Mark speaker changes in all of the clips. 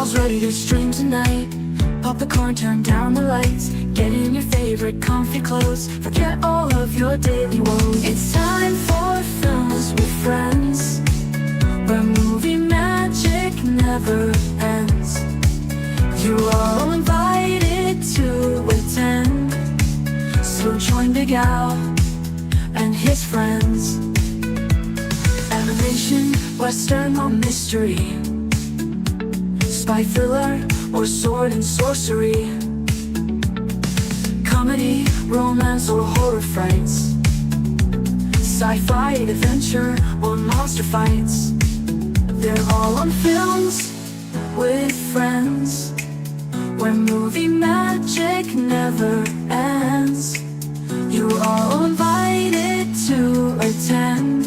Speaker 1: pals ready to stream tonight. Pop the corn, turn down the lights. Get in your favorite comfy clothes. Forget all of your daily woes. It's time for films with friends, where movie magic never ends. You're all invited to attend, so join Big Al and his friends. Animation, western or mystery, spy thriller or sword and sorcery, comedy, romance or horror frights, sci-fi, adventure or monster fights. They're all on Films with Friends, where movie magic never ends. You're all invited to attend,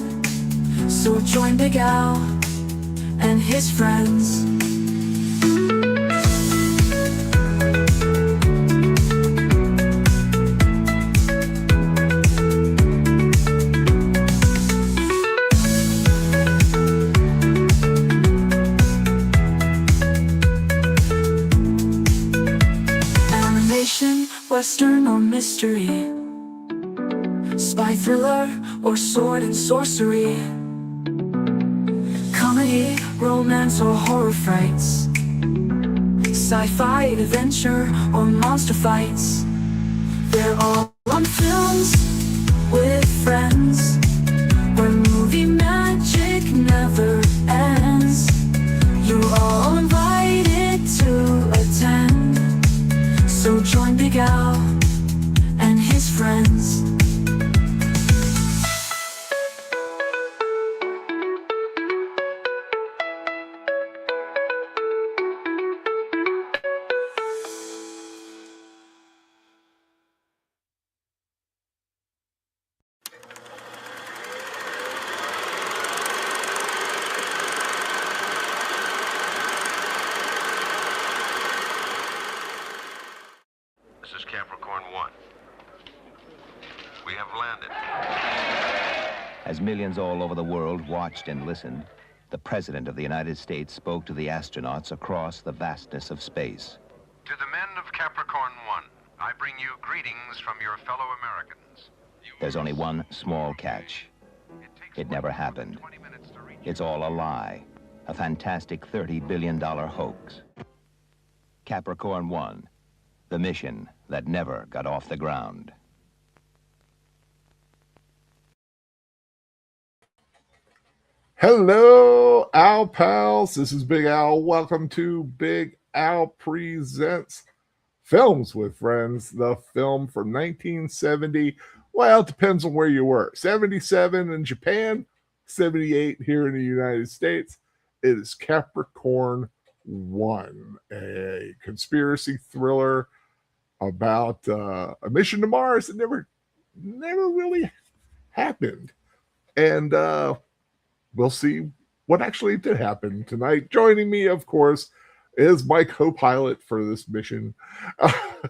Speaker 1: so join Big Al and his friends. Western or mystery, spy thriller or sword and sorcery, comedy, romance or horror frights, sci-fi, adventure or monster fights. They're all on Films with Friends, where movie magic never ends. You're all invited to attend, so join Big Al and his friends.
Speaker 2: This is Capricorn One. We have landed.
Speaker 3: As millions all over the world watched and listened, the President of the United States spoke to the astronauts across the vastness of space.
Speaker 2: To the men of Capricorn One, I bring you greetings from your fellow Americans.
Speaker 3: There's only one small catch. It never happened. It's all a lie, a fantastic $30 billion hoax. Capricorn One, the mission that never got off the ground.
Speaker 4: Hello, Al Pals. This is Big Al. Welcome to Big Al Presents Films with Friends, the film from 1970. Well, it depends on where you were. 77 in Japan, 78 here in the United States. It is Capricorn One, a conspiracy thriller about a mission to Mars that never really happened. And we'll see what actually did happen tonight. Joining me, of course, is my co-pilot for this mission.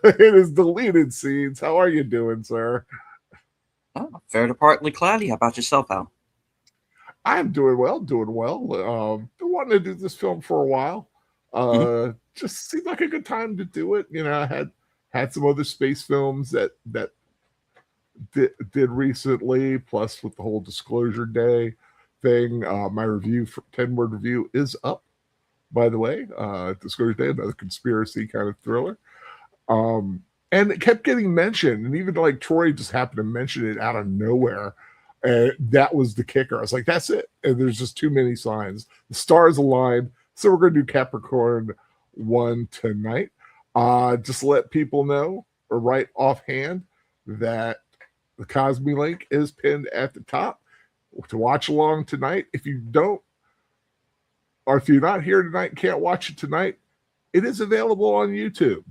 Speaker 4: It is Deleted Scenes. How are you doing, sir?
Speaker 5: Oh, fair to partly cloudy. How about yourself, Al?
Speaker 4: I'm doing well. Been wanting to do this film for a while. Just seemed like a good time to do it. You know, I had some other space films that did recently, plus with the whole Disclosure Day thing. My review for 10-word review is up, by the way. Disclosure Day, another conspiracy kind of thriller. And it kept getting mentioned, and even like Troy just happened to mention it out of nowhere. And that was the kicker. I was like, that's it. And there's just too many signs. The stars aligned. So we're going to do Capricorn One tonight. Just let people know, or right offhand, that the Cosme link is pinned at the top to watch along tonight. If you don't, or if you're not here tonight, can't watch it tonight, it is available on YouTube.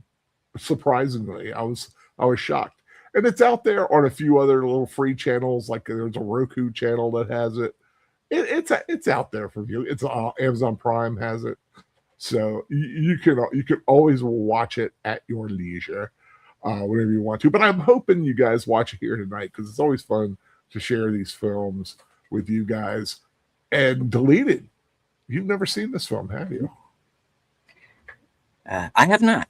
Speaker 4: Surprisingly, I was shocked, and it's out there on a few other little free channels. Like there's a Roku channel that has it. It's out there for you. It's Amazon Prime has it, so you can always watch it at your leisure, whenever you want to. But I'm hoping you guys watch it here tonight because it's always fun to share these films with you guys. And Deleted, you've never seen this film, have you?
Speaker 5: I have not.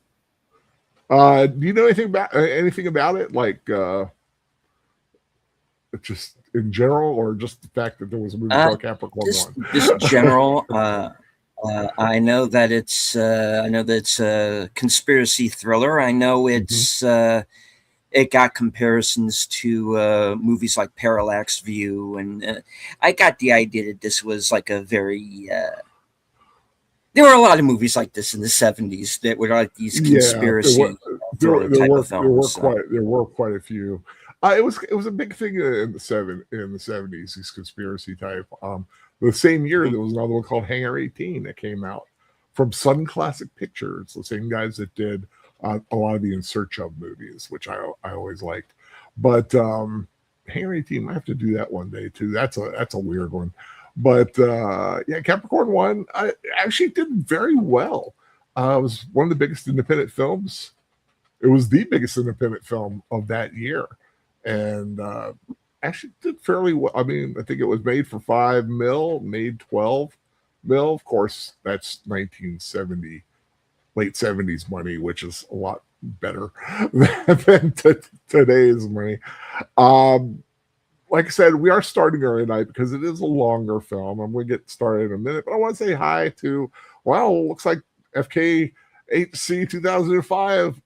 Speaker 4: Do you know anything about it? Like just in general, or just the fact that there was a movie called Capricorn One?
Speaker 5: Just general. I know that it's a conspiracy thriller. I know it's it got comparisons to movies like Parallax View, and I got the idea that this was like a very there were a lot of movies like this in the 70s that were like these conspiracy thriller type of films.
Speaker 4: There were quite a few. It was a big thing in the 70s. These conspiracy type. The same year there was another one called Hangar 18 that came out from Sun Classic Pictures, the same guys that did a lot of the In Search Of movies, which I always liked. But Hangar 18, might have to do that one day too. That's a weird one. But yeah, Capricorn One, I actually did very well. It was one of the biggest independent films. It was the biggest independent film of that year, and actually did fairly well. I mean, I think it was made for $5 million, made $12 million. Of course, that's 1970, late 70s money, which is a lot better than today's money. Like I said, we are starting early night because it is a longer film. I'm going to get started in a minute, but I want to say hi to, wow, looks like FK8C 2005,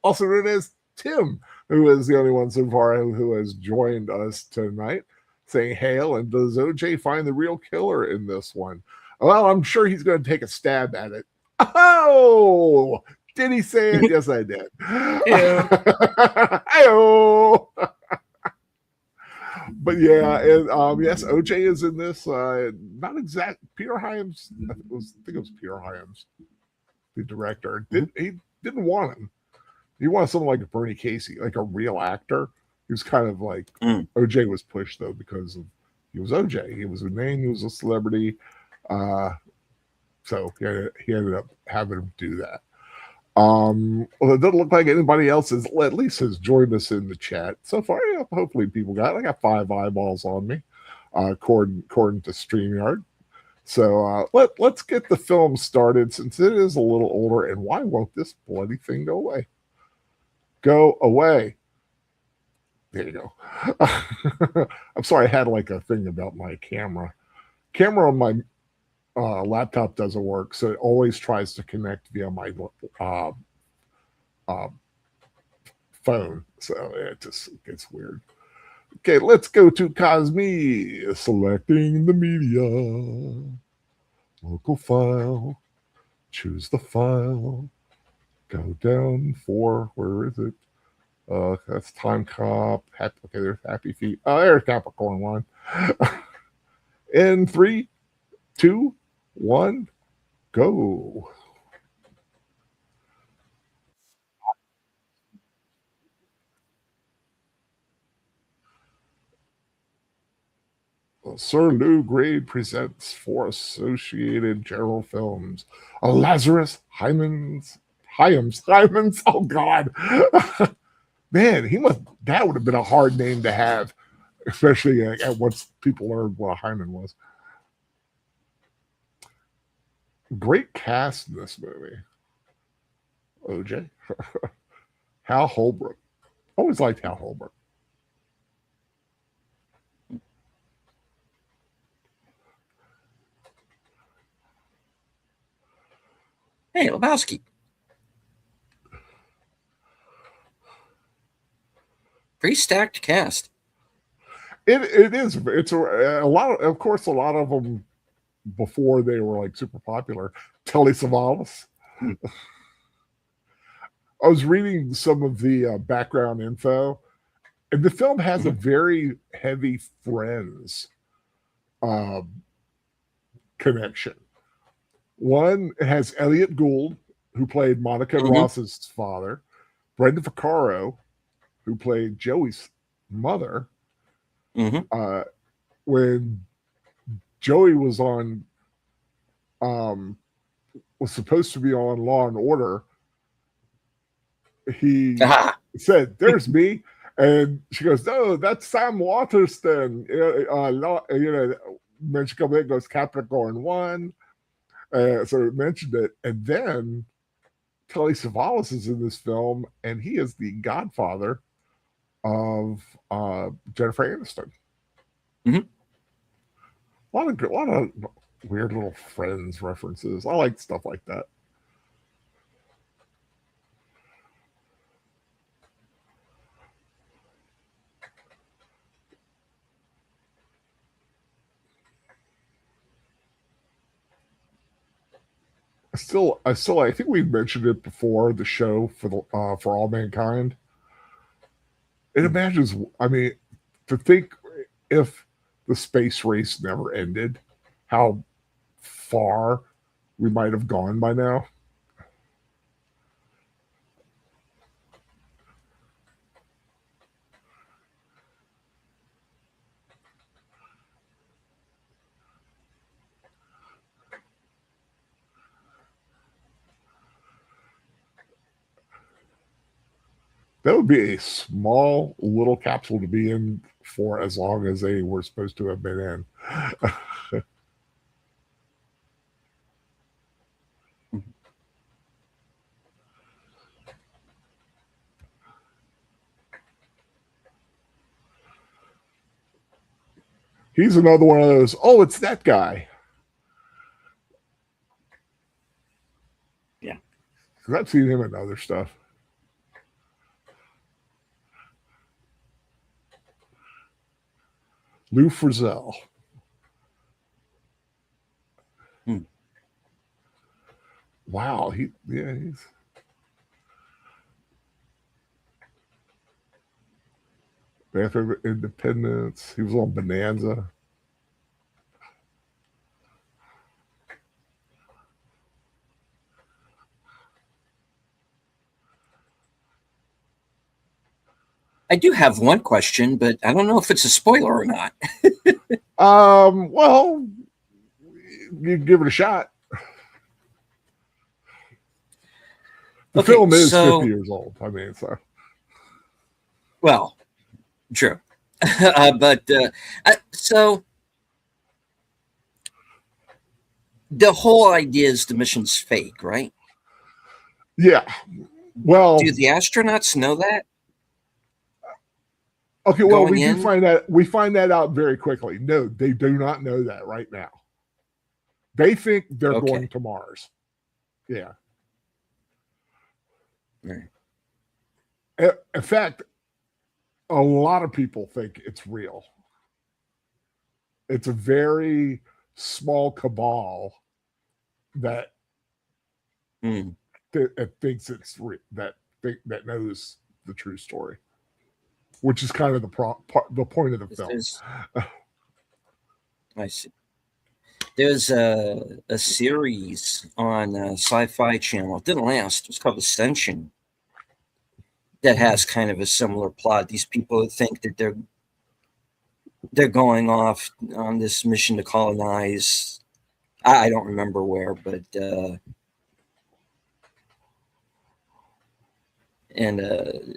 Speaker 4: also known as Tim, who is the only one so far who has joined us tonight, saying hail, and does OJ find the real killer in this one? Well, I'm sure he's going to take a stab at it. Oh, did he say it? Yes, I did.
Speaker 5: Yeah.
Speaker 4: Hi-oh. But yeah, and yes, OJ is in this. Not exact. Peter Hyams, I think it was Peter Hyams, the director. He didn't want him. He wanted someone like Bernie Casey, like a real actor. He was kind of like OJ was pushed though because he was OJ. He was a name. He was a celebrity. So he ended up having him do that. Well, it doesn't look like anybody else has joined us in the chat so far. Yeah, hopefully people got it. I got 5 eyeballs on me, according to StreamYard. So let's get the film started since it is a little older. And why won't this bloody thing go away? Go away. There you go. I'm sorry, I had like a thing about my camera. Camera on my laptop doesn't work, so it always tries to connect via my phone. So it just gets weird. Okay, let's go to Cosme, selecting the media. Local file. Choose the file. Go down for, where is it? That's Time Cop. Okay, there's Happy Feet. Oh, there's Capricorn One. In 3, 2, 1, go. Sir Lou Grade presents for Associated General Films Lazarus Hyman's. Oh God, man, that would have been a hard name to have, especially once people learned what a Hyman was. Great cast in this movie. OJ, Hal Holbrook. Always liked Hal Holbrook.
Speaker 5: Hey, Lebowski. Pretty stacked cast.
Speaker 4: It is. It's a lot. Of course, a lot of them before they were like super popular. Telly Savalas. I was reading some of the background info, and the film has a very heavy Friends connection. One, it has Elliott Gould, who played Monica Ross's father, Brenda Vaccaro, who played Joey's mother. When Joey was was supposed to be on Law and Order, he said, "There's me," and she goes, "No, that's Sam Waterston." When she comes in, goes Capricorn One. So it mentioned it, and then Telly Savalas is in this film, and he is the godfather of Jennifer Aniston.
Speaker 5: Mhm.
Speaker 4: A lot of weird little Friends references. I like stuff like that. I think we mentioned it before. The show for All Mankind. It imagines. I mean, to think if the space race never ended, how far we might have gone by now. That would be a small little capsule to be in for as long as they were supposed to have been in. He's another one of those, oh, it's that guy.
Speaker 5: Yeah.
Speaker 4: Because I've seen him in other stuff. Lou Frizzell.
Speaker 5: Hmm.
Speaker 4: Wow, he's Bathroom of Independence. He was on Bonanza.
Speaker 5: I do have one question, but I don't know if it's a spoiler or not.
Speaker 4: Well, you give it a shot. The
Speaker 5: Okay,
Speaker 4: film is
Speaker 5: so
Speaker 4: 50 years old. I mean, so.
Speaker 5: Well, true. But so the whole idea is the mission's fake, right?
Speaker 4: Yeah. Well,
Speaker 5: Do the astronauts know that?
Speaker 4: okay, well,
Speaker 5: going in?
Speaker 4: We find that out very quickly. No, they do not know that right now. They think they're
Speaker 5: Okay.
Speaker 4: going to Mars. Yeah.
Speaker 5: Right.
Speaker 4: In fact, a lot of people think it's real. It's a very small cabal that
Speaker 5: Mm.
Speaker 4: thinks it's that knows the true story, which is kind of the point of the film.
Speaker 5: I see. There's a series on Sci-Fi Channel. It didn't last. It was called Ascension. That has kind of a similar plot. These people think that they're going off on this mission to colonize. I don't remember where, but and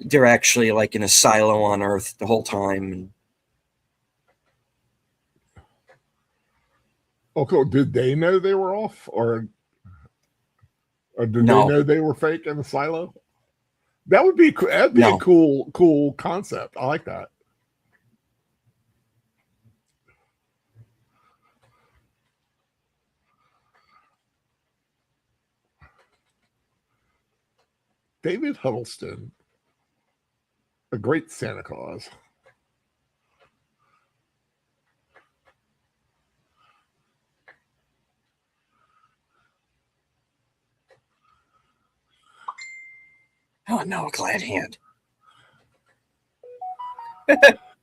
Speaker 5: they're actually like in a silo on Earth the whole time. And
Speaker 4: Okay, did they know they were off, or did they
Speaker 5: No.
Speaker 4: know they were fake in the silo? That'd be a
Speaker 5: No.
Speaker 4: cool concept. I like that. David Huddleston, a great Santa Claus.
Speaker 5: Oh no, a glad hand.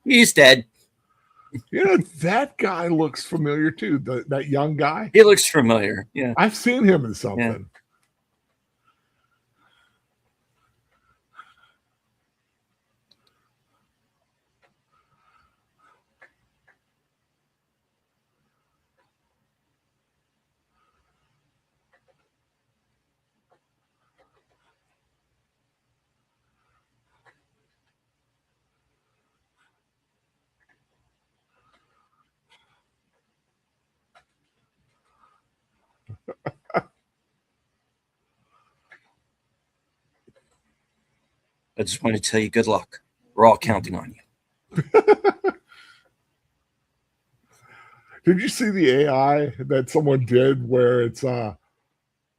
Speaker 5: He's dead.
Speaker 4: You know, that guy looks familiar too. That young guy.
Speaker 5: He looks familiar. Yeah.
Speaker 4: I've seen him in something.
Speaker 5: Yeah. I just want to tell you good luck. We're all counting on you.
Speaker 4: Did you see the AI that someone did where it's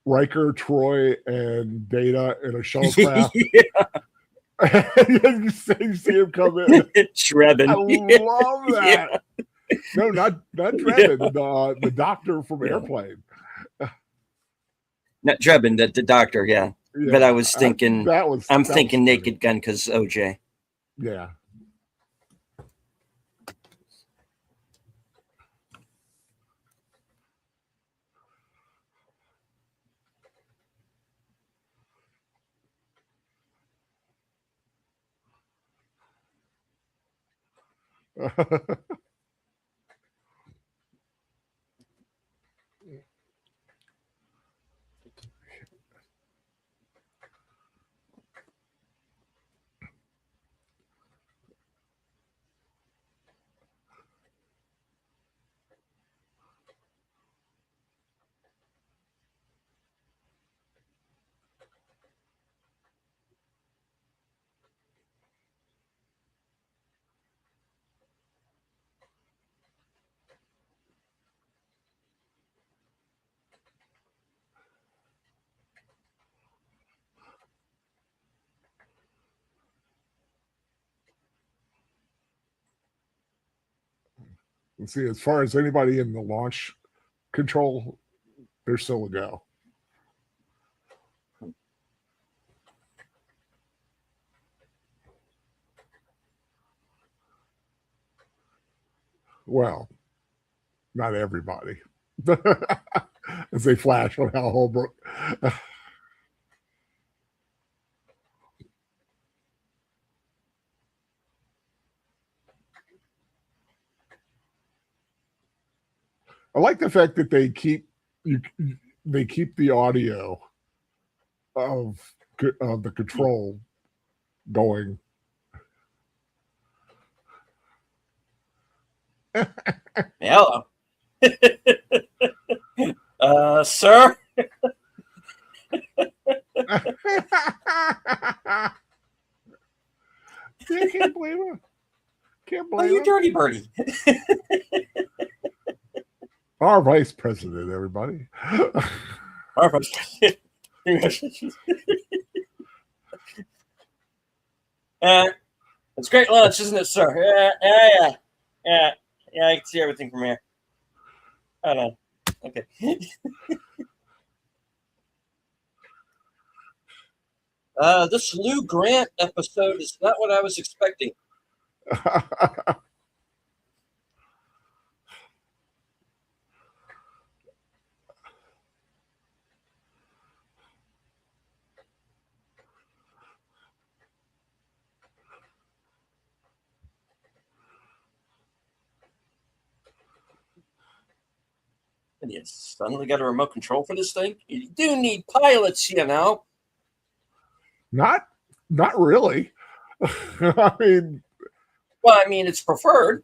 Speaker 4: Riker, Troy, and Data in a shuttlecraft? you see him come in.
Speaker 5: Shrebin.
Speaker 4: I love that. Yeah. No, not Drebin, the doctor from Airplane.
Speaker 5: Not Drebin, the doctor, yeah. But I was thinking, I'm thinking Naked Gun because OJ.
Speaker 4: Yeah. And see, as far as anybody in the launch control, they're still a go. Well, not everybody. As they flash on Hal Holbrook. I like the fact that they keep the audio of the control going.
Speaker 5: Hello. Sir?
Speaker 4: I can't believe it. Can't believe
Speaker 5: you dirty birdie.
Speaker 4: Our vice president, everybody.
Speaker 5: Our vice president. It's great lunch, isn't it, sir? Yeah. I can see everything from here. I don't know. Okay. This Lou Grant episode is not what I was expecting. And you suddenly got a remote control for this thing? You do need pilots, you know.
Speaker 4: Not really. I mean,
Speaker 5: it's preferred.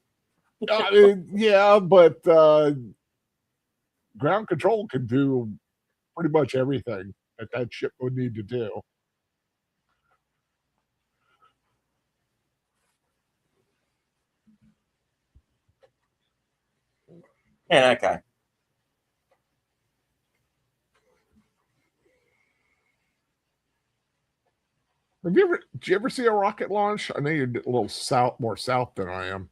Speaker 4: Yeah, but ground control can do pretty much everything that ship would need to do.
Speaker 5: Yeah, that guy.
Speaker 4: Did you ever see a rocket launch? I know you're a little more south than I am.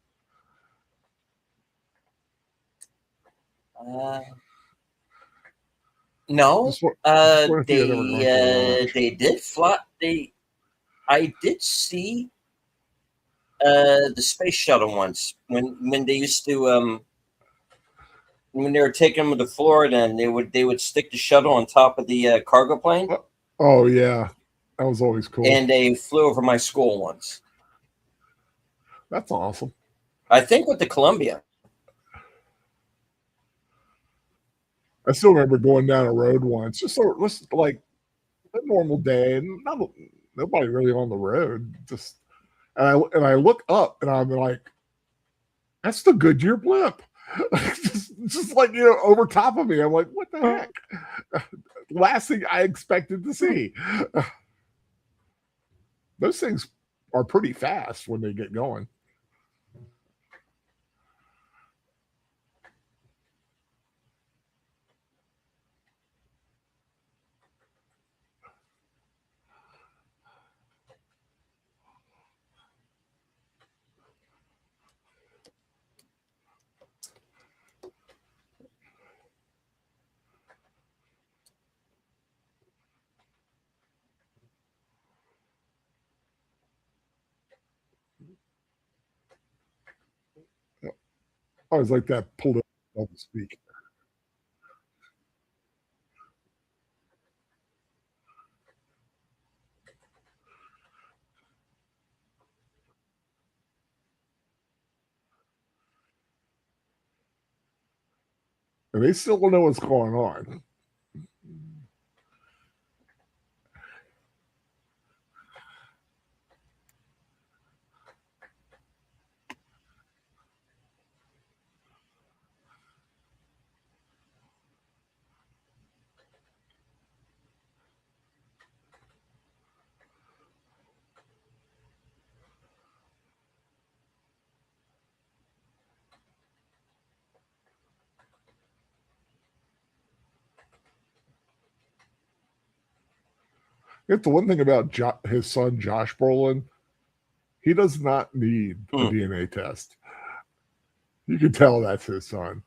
Speaker 5: No. They did fly. I did see the space shuttle once when they used to when they were taking them to Florida, and they would stick the shuttle on top of the cargo plane.
Speaker 4: Oh yeah. That was always cool.
Speaker 5: And they flew over my school once.
Speaker 4: That's awesome.
Speaker 5: I think with the Columbia.
Speaker 4: I still remember going down a road once, just like a normal day, and nobody really on the road. And I look up, and I'm like, "That's the Goodyear blimp." just like over top of me. I'm like, "What the heck?" Last thing I expected to see. Those things are pretty fast when they get going. I always like that pulled up on the speak. And they still don't know what's going on. It's the one thing about his son, Josh Brolin, he does not need a DNA test. You can tell that's his son.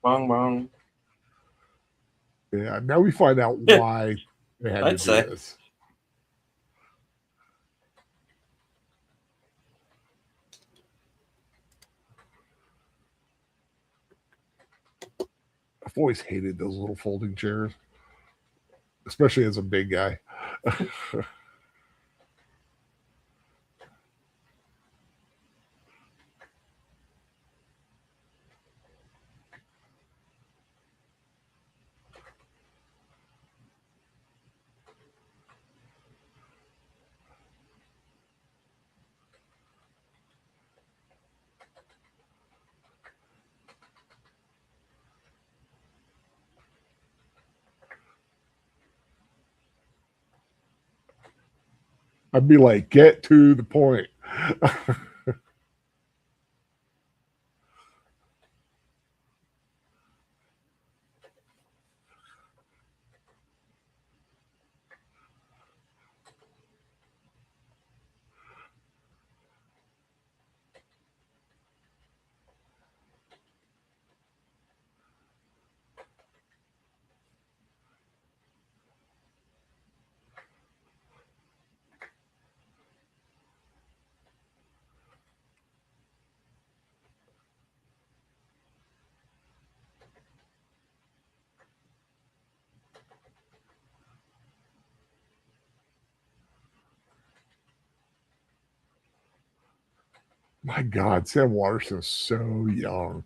Speaker 5: Bong bong.
Speaker 4: Yeah, now we find out why they had to do
Speaker 5: say.
Speaker 4: this. I've always hated those little folding chairs, especially as a big guy. I'd be like, get to the point. My God, Sam Waterston is so young.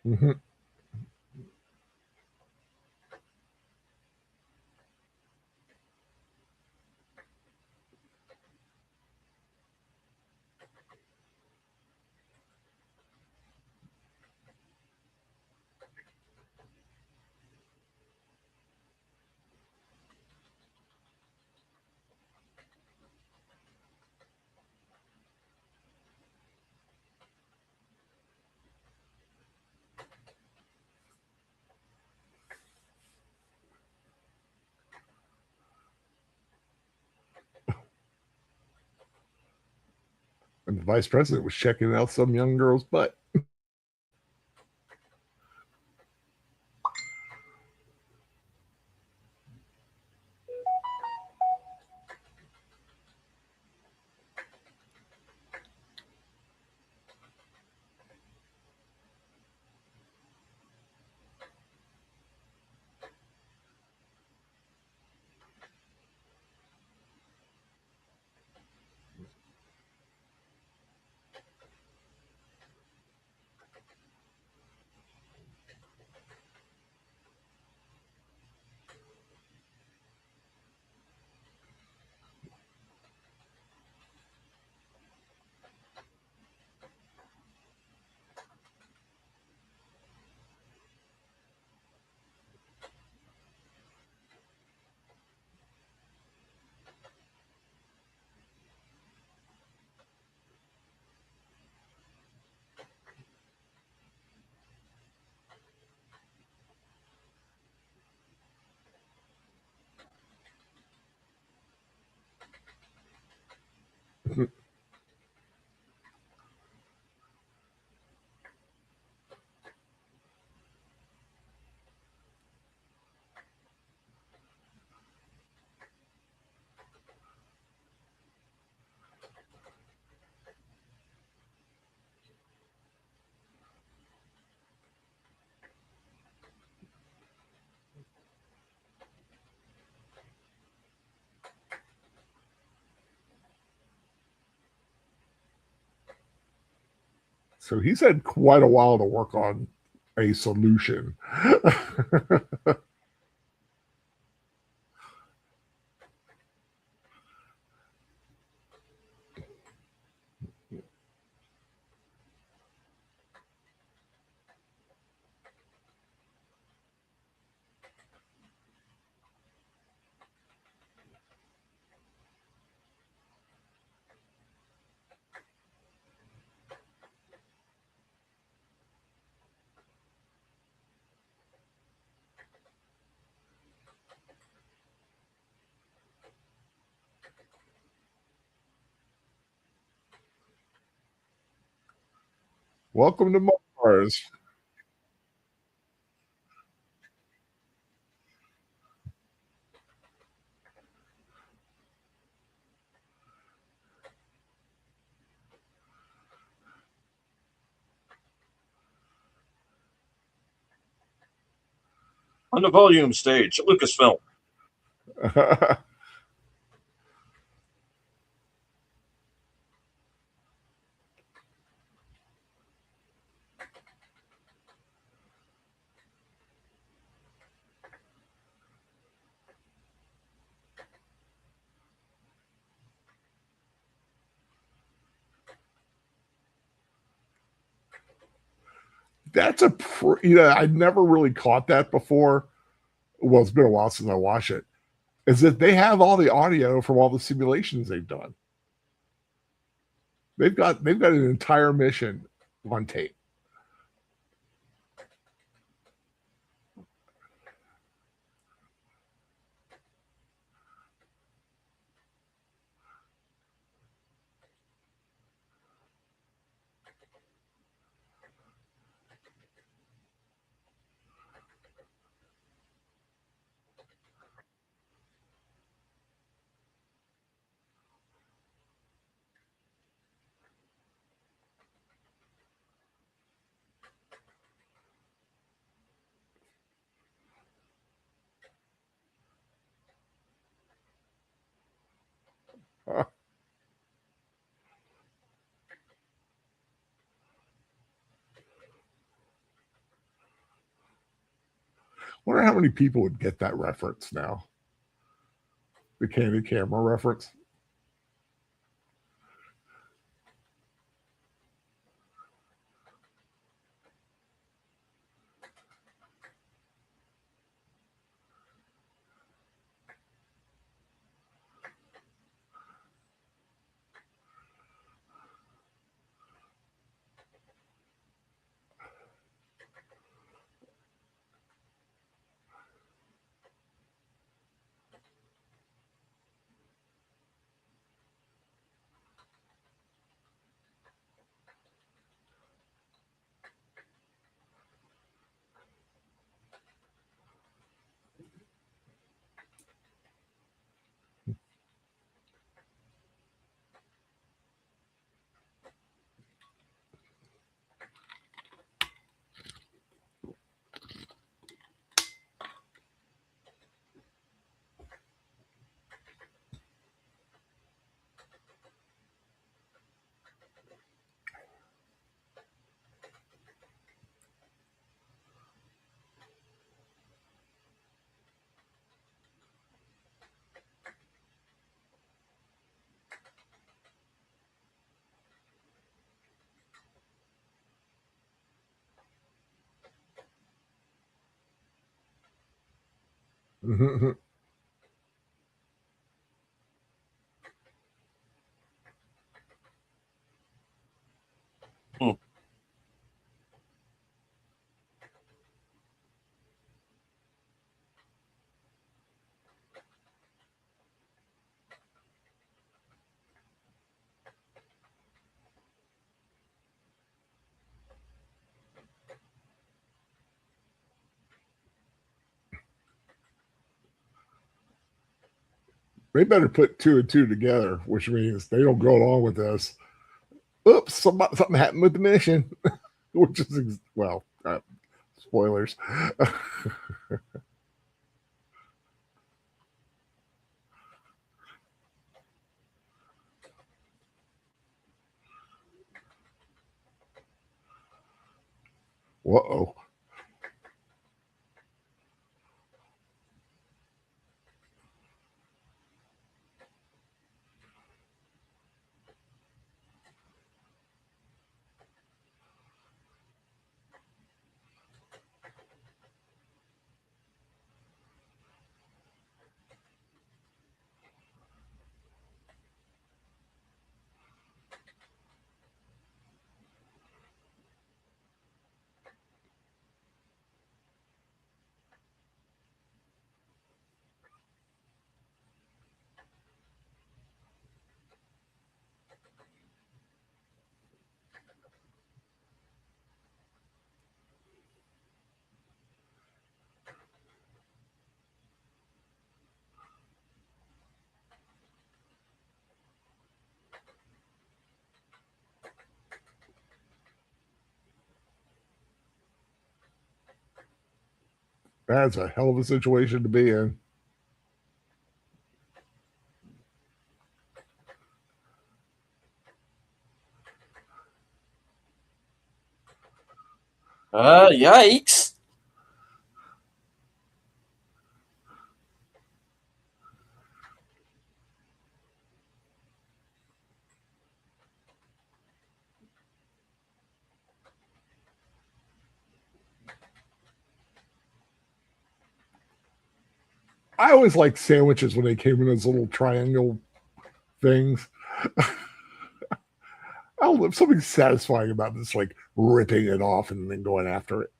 Speaker 4: Mm-hmm. And the vice president was checking out some young girl's butt. So he's had quite a while to work on a solution. Welcome to Mars.
Speaker 6: On the volume stage, Lucasfilm.
Speaker 4: That's a I never really caught that before. Well, it's been a while since I watched it. Is that they have all the audio from all the simulations they've done. They've got an entire mission on tape. Wonder how many people would get that reference now. The candid camera reference.
Speaker 6: Hmm.
Speaker 4: They better put two and two together, which means they don't go along with this. Oops, something happened with the mission, which is, well, spoilers. Whoa. That's a hell of a situation to be in.
Speaker 6: Yikes.
Speaker 4: I always liked sandwiches when they came in those little triangle things. I don't know, something satisfying about this, like ripping it off and then going after it.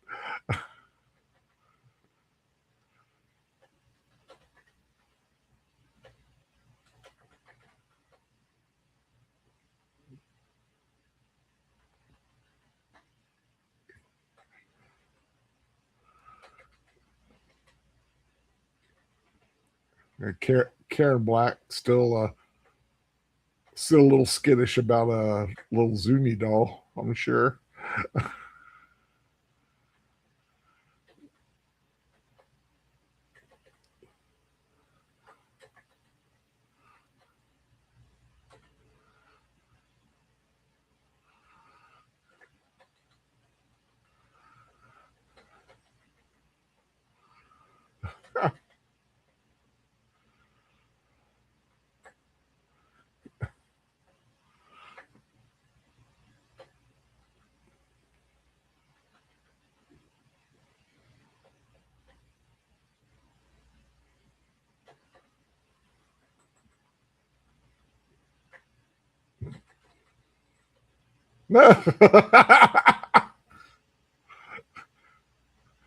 Speaker 4: Karen Black still a little skittish about a little Zuni doll, I'm sure.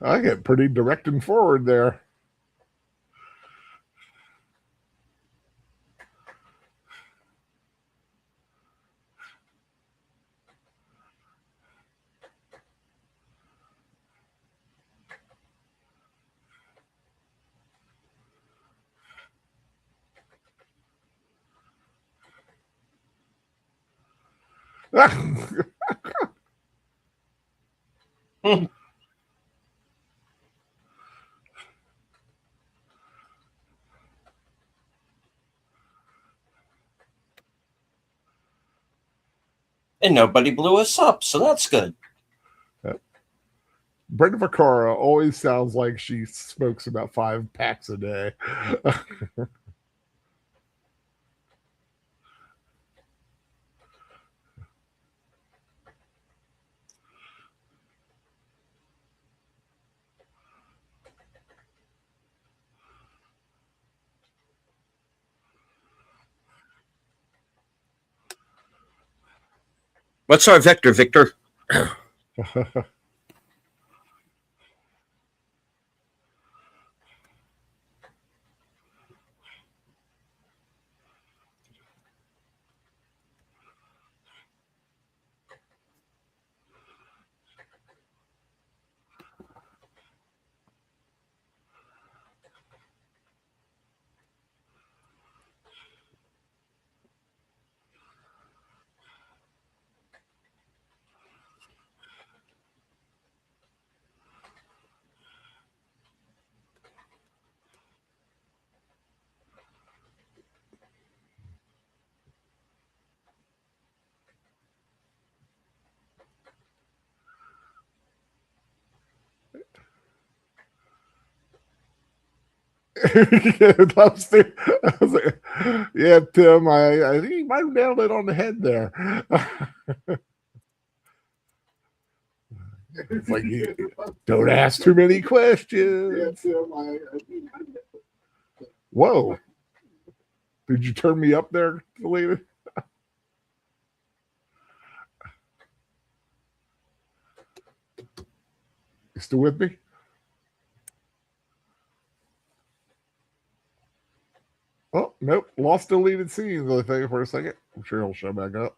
Speaker 4: I get pretty direct and forward there.
Speaker 6: Hmm. And nobody blew us up, so that's good.
Speaker 4: Brenda Vaccaro always sounds like she smokes about 5 packs a day.
Speaker 6: What's our vector, Victor?
Speaker 4: I was like, yeah, Tim, I think you might have nailed it on the head there. It's like, don't ask too many questions. Whoa. Did you turn me up there, later? You still with me? Oh, nope. Lost deleted scenes, I think, for a second. I'm sure he'll show back up.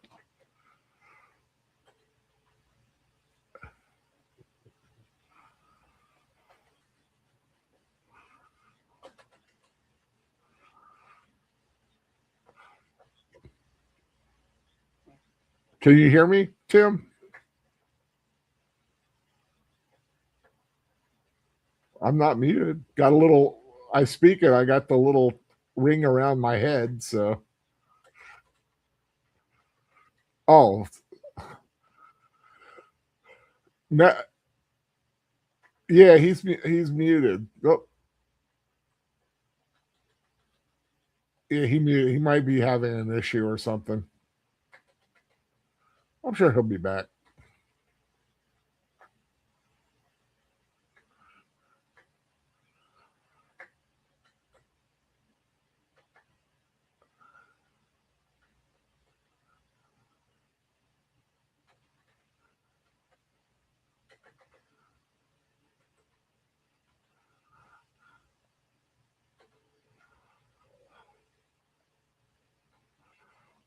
Speaker 4: Can you hear me, Tim? I'm not muted. Got a little, I speak and I got the little ring around my head, so. Oh. No, yeah, he's muted. Oh. Yeah, he muted. He might be having an issue or something. I'm sure he'll be back.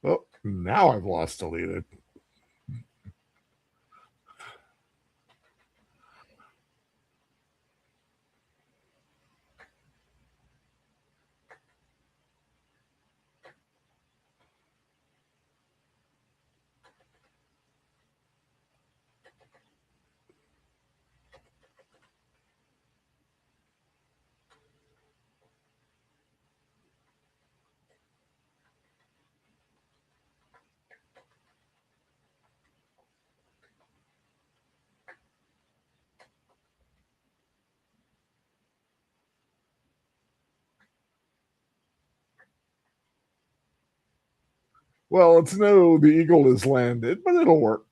Speaker 4: Oh, now I've lost deleted. Well, it's no, the eagle has landed, but it'll work.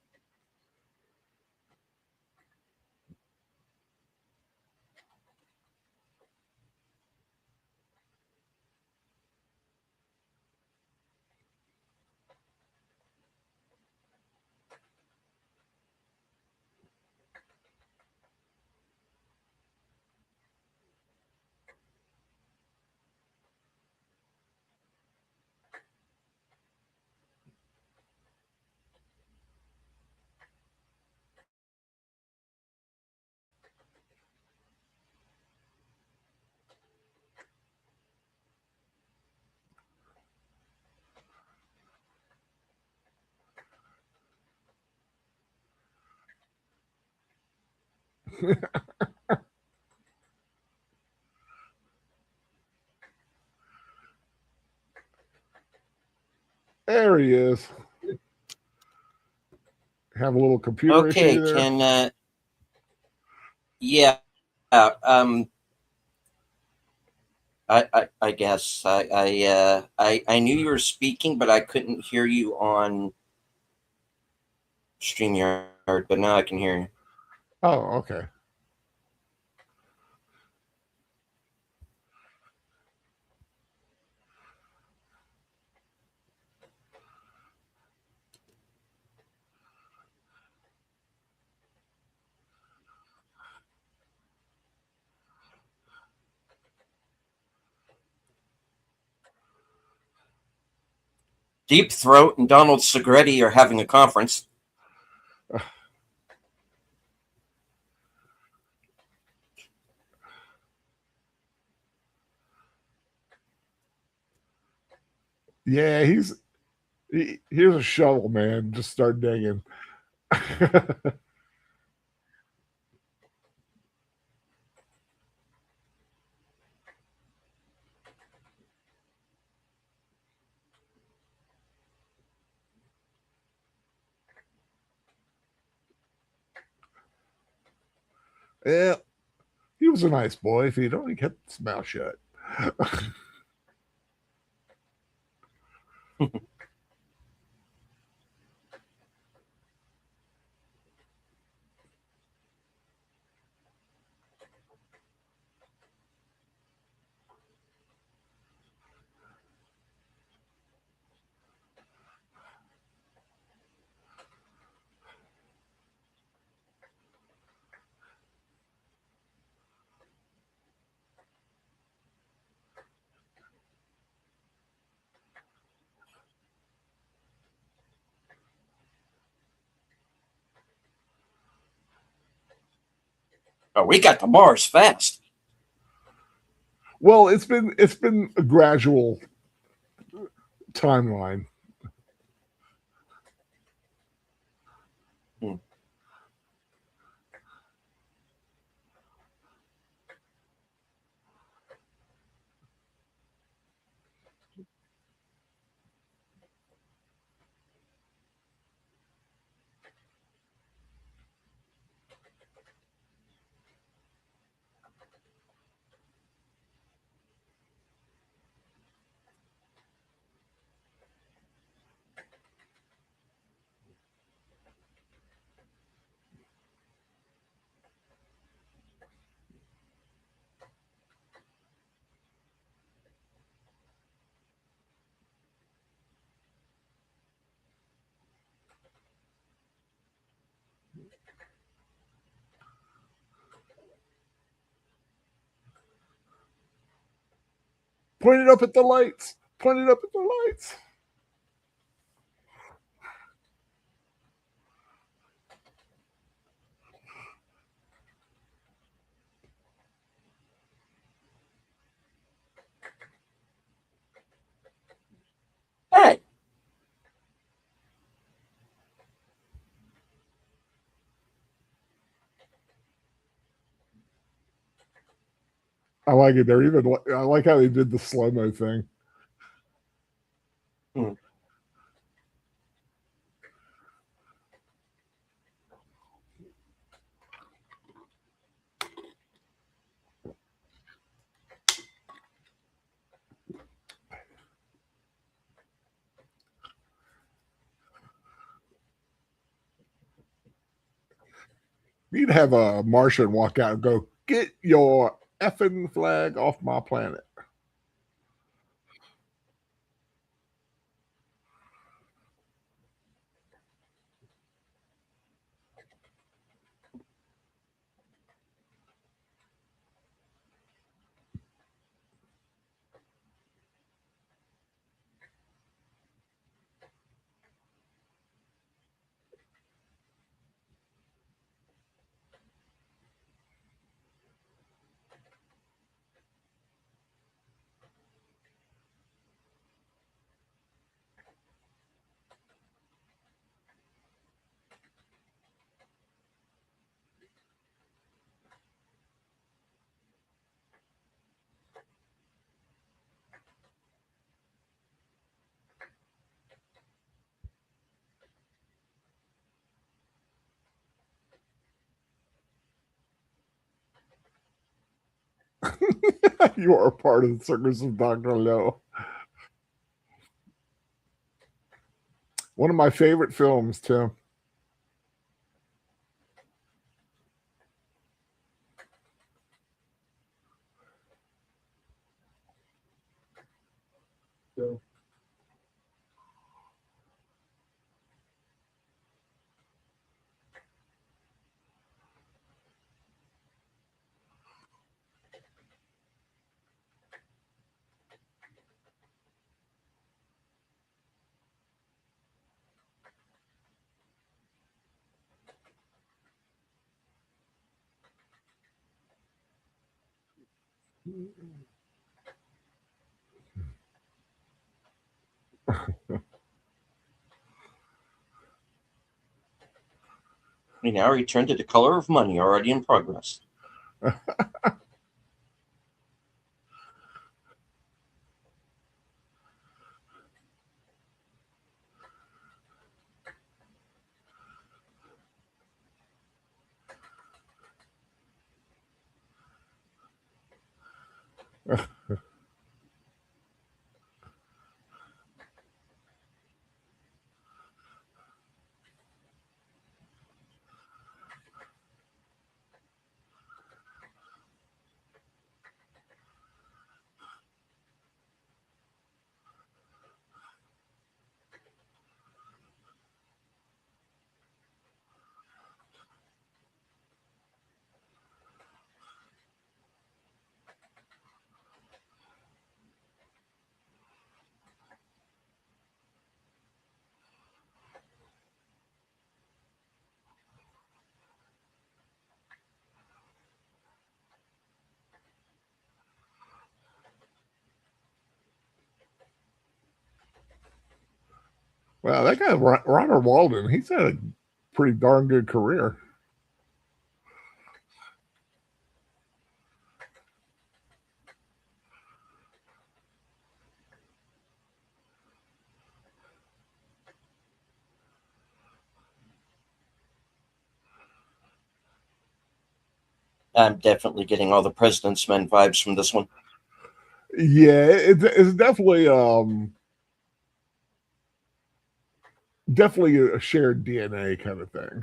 Speaker 4: There he is. Have a little computer
Speaker 6: Okay,
Speaker 4: issue there.
Speaker 6: can yeah, I guess I knew you were speaking, but I couldn't hear you on StreamYard. But now I can hear you.
Speaker 4: Oh, okay.
Speaker 6: Deep Throat and Donald Segretti are having a conference.
Speaker 4: Yeah, here's a shovel, man. Just start digging. Yeah, he was a nice boy if he'd only kept his mouth shut.
Speaker 6: Oh, we got to Mars fast.
Speaker 4: Well, it's been a gradual timeline.
Speaker 6: Hmm.
Speaker 4: Point it up at the lights. Point it up at the lights.
Speaker 6: Hey,
Speaker 4: I like it. I like how they did the slow mo thing.
Speaker 6: hmm.
Speaker 4: You'd have a Martian walk out and go, "Get your effing flag off my planet." You are a part of the circus of Dr. Lowe. One of my favorite films, Tim.
Speaker 6: We now return to The Color of Money, already in progress.
Speaker 4: Wow, that guy, Ronald Walden, he's had a pretty darn good career.
Speaker 6: I'm definitely getting all the President's Men vibes from this one.
Speaker 4: Yeah, it's definitely definitely a shared DNA kind of thing.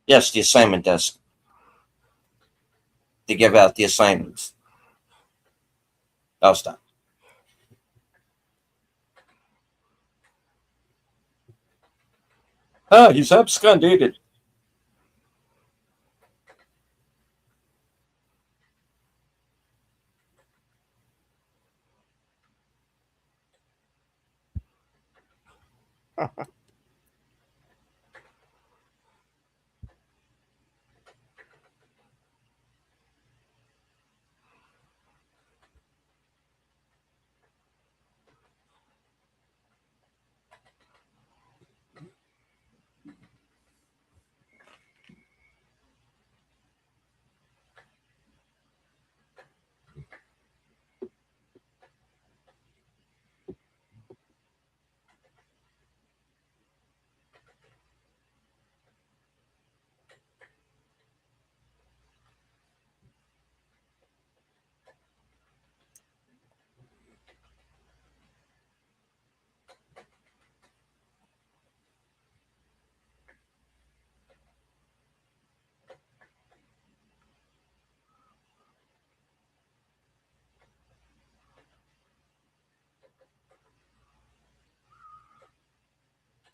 Speaker 6: Yes, the assignment desk. To give out the assignments. I'll stop. He's absconded.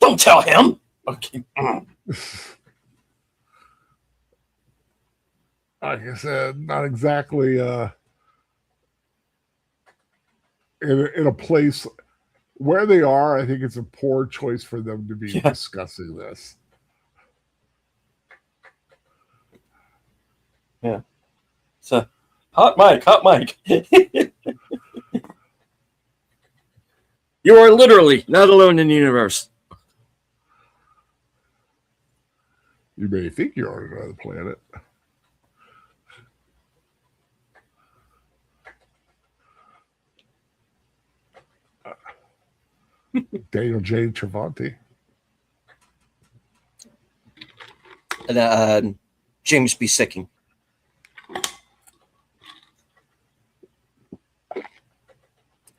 Speaker 6: Don't tell him. Okay.
Speaker 4: Like I said, not exactly in a place where they are. I think it's a poor choice for them to be discussing this.
Speaker 6: Yeah. So, hot mic. You are literally not alone in the universe.
Speaker 4: You may think you're on another planet. Daniel J. Travanti.
Speaker 6: James B. Sicking.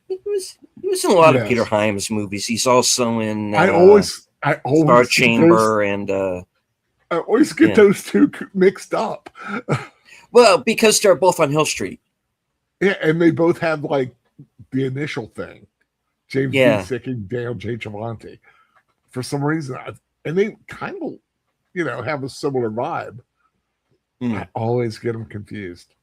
Speaker 6: He was in a lot of Peter Hyams movies. He's also in
Speaker 4: I always
Speaker 6: Star Chamber and
Speaker 4: I always get those two mixed up.
Speaker 6: Well, because they're both on Hill Street.
Speaker 4: Yeah, and they both have like the initial thing, James
Speaker 5: Yeah.
Speaker 4: Beesick, Daniel J. Travanti. For some reason, and they kind of, have a similar vibe. I always get them confused.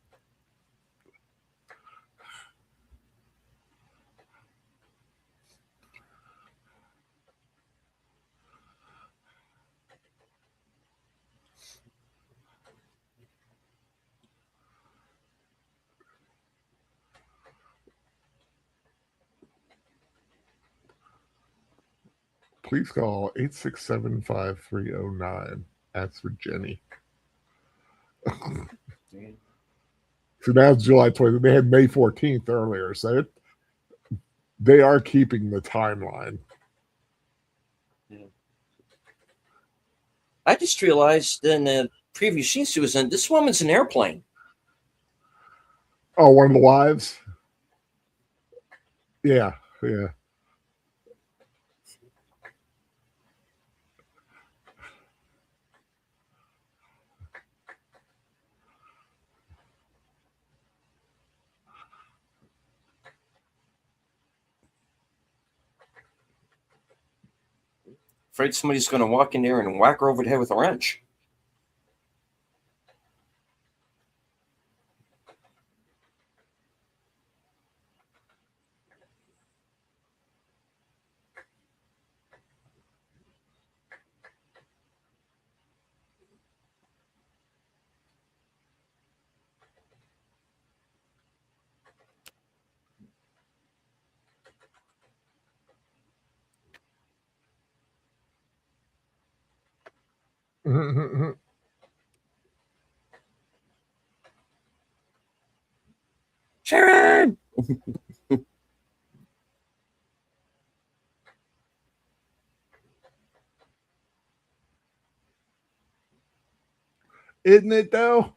Speaker 4: Please call 867-5309. Ask for Jenny. So now it's July 20th. They had May 14th earlier, so they are keeping the timeline.
Speaker 6: I just realized in the previous scene she was in, this woman's an airplane.
Speaker 4: Oh, one of the wives? Yeah.
Speaker 6: Afraid somebody's going to walk in there and whack her over the head with a wrench. Sharon!
Speaker 4: Isn't it, though?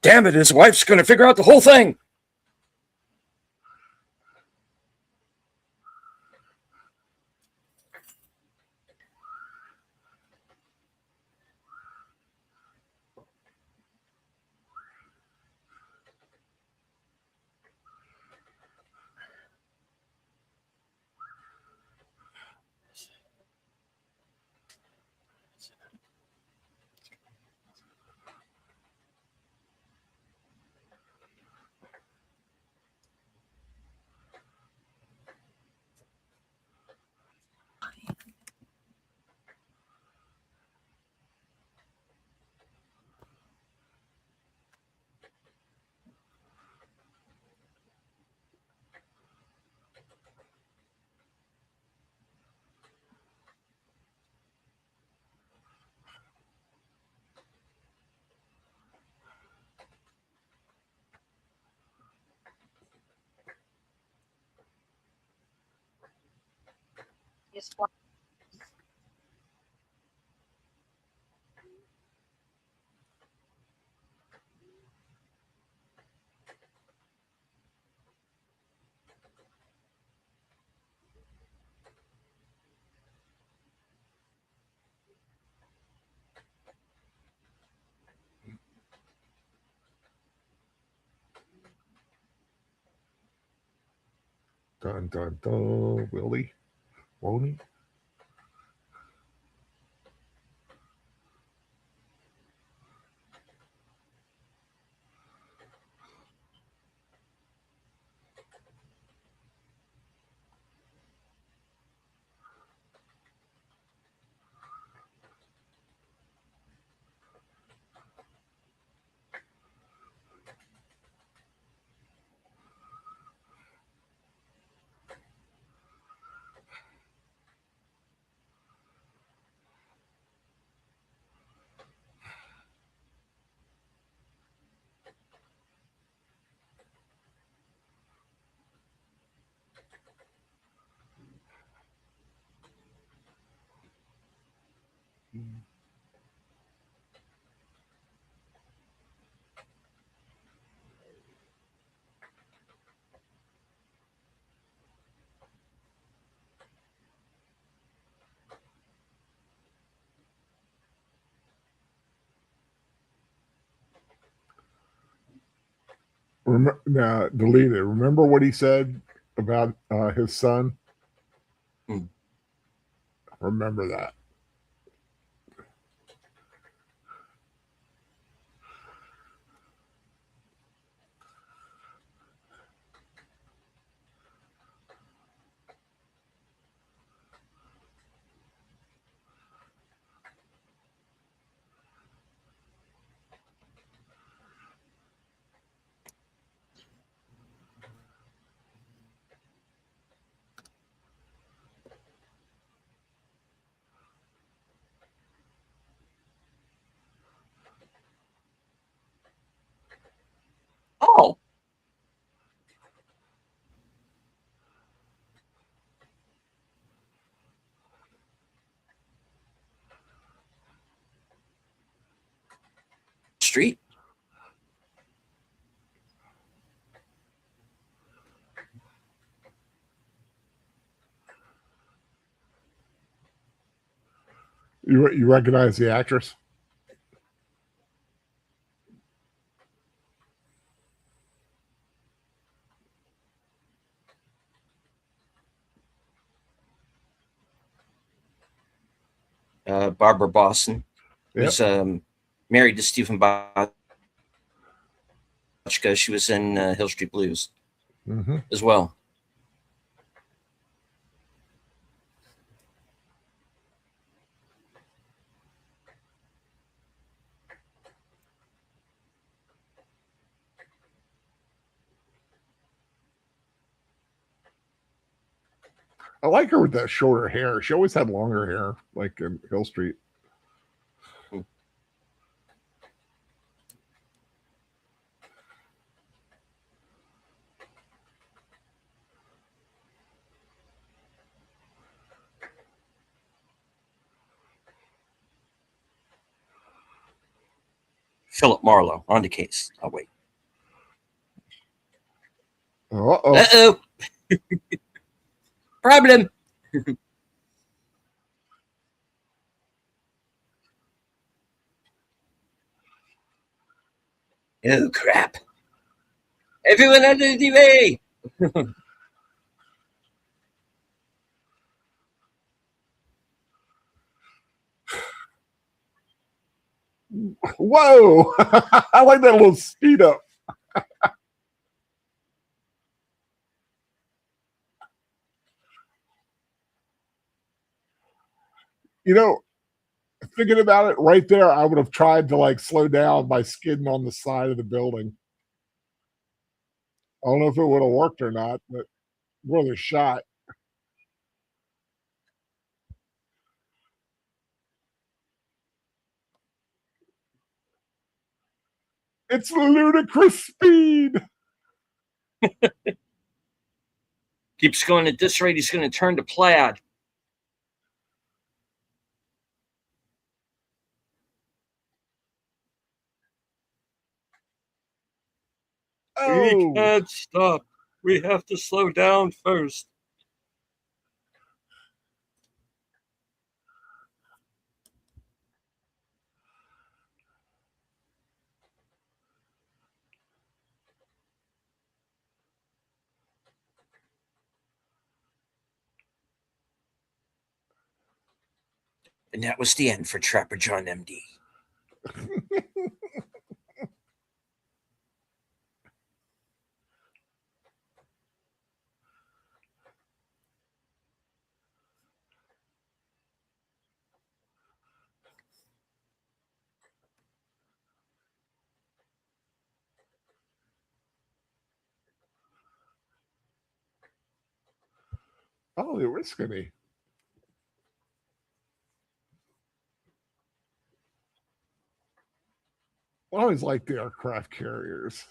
Speaker 6: Damn it, his wife's going to figure out the whole thing.
Speaker 4: Dun, dun, dun. Willie? Won't he? Now, delete it. Remember what he said about his son?
Speaker 5: Hmm.
Speaker 4: Remember that.
Speaker 5: Oh, street.
Speaker 4: You recognize the actress?
Speaker 5: Barbara Boston
Speaker 4: Yep.
Speaker 5: was married to Stephen Bochco. She was in Hill Street Blues
Speaker 4: Mm-hmm.
Speaker 5: as well.
Speaker 4: I like her with that shorter hair. She always had longer hair, like in Hill Street.
Speaker 5: Philip Marlowe on the case. I'll wait.
Speaker 4: Uh-oh.
Speaker 5: Uh-oh. Problem. Oh, crap. Everyone under the way.
Speaker 4: Whoa! I like that little speed up. You know, thinking about it right there, I would have tried to like slow down by skidding on the side of the building. I don't know if it would have worked or not, but worth a shot. It's ludicrous speed.
Speaker 5: Keeps going at this rate, he's going to turn to plaid. We
Speaker 4: Oh,
Speaker 5: can't stop. We have to slow down first. And that was the end for Trapper John MD.
Speaker 4: oh, they were skinny. I always liked the aircraft carriers.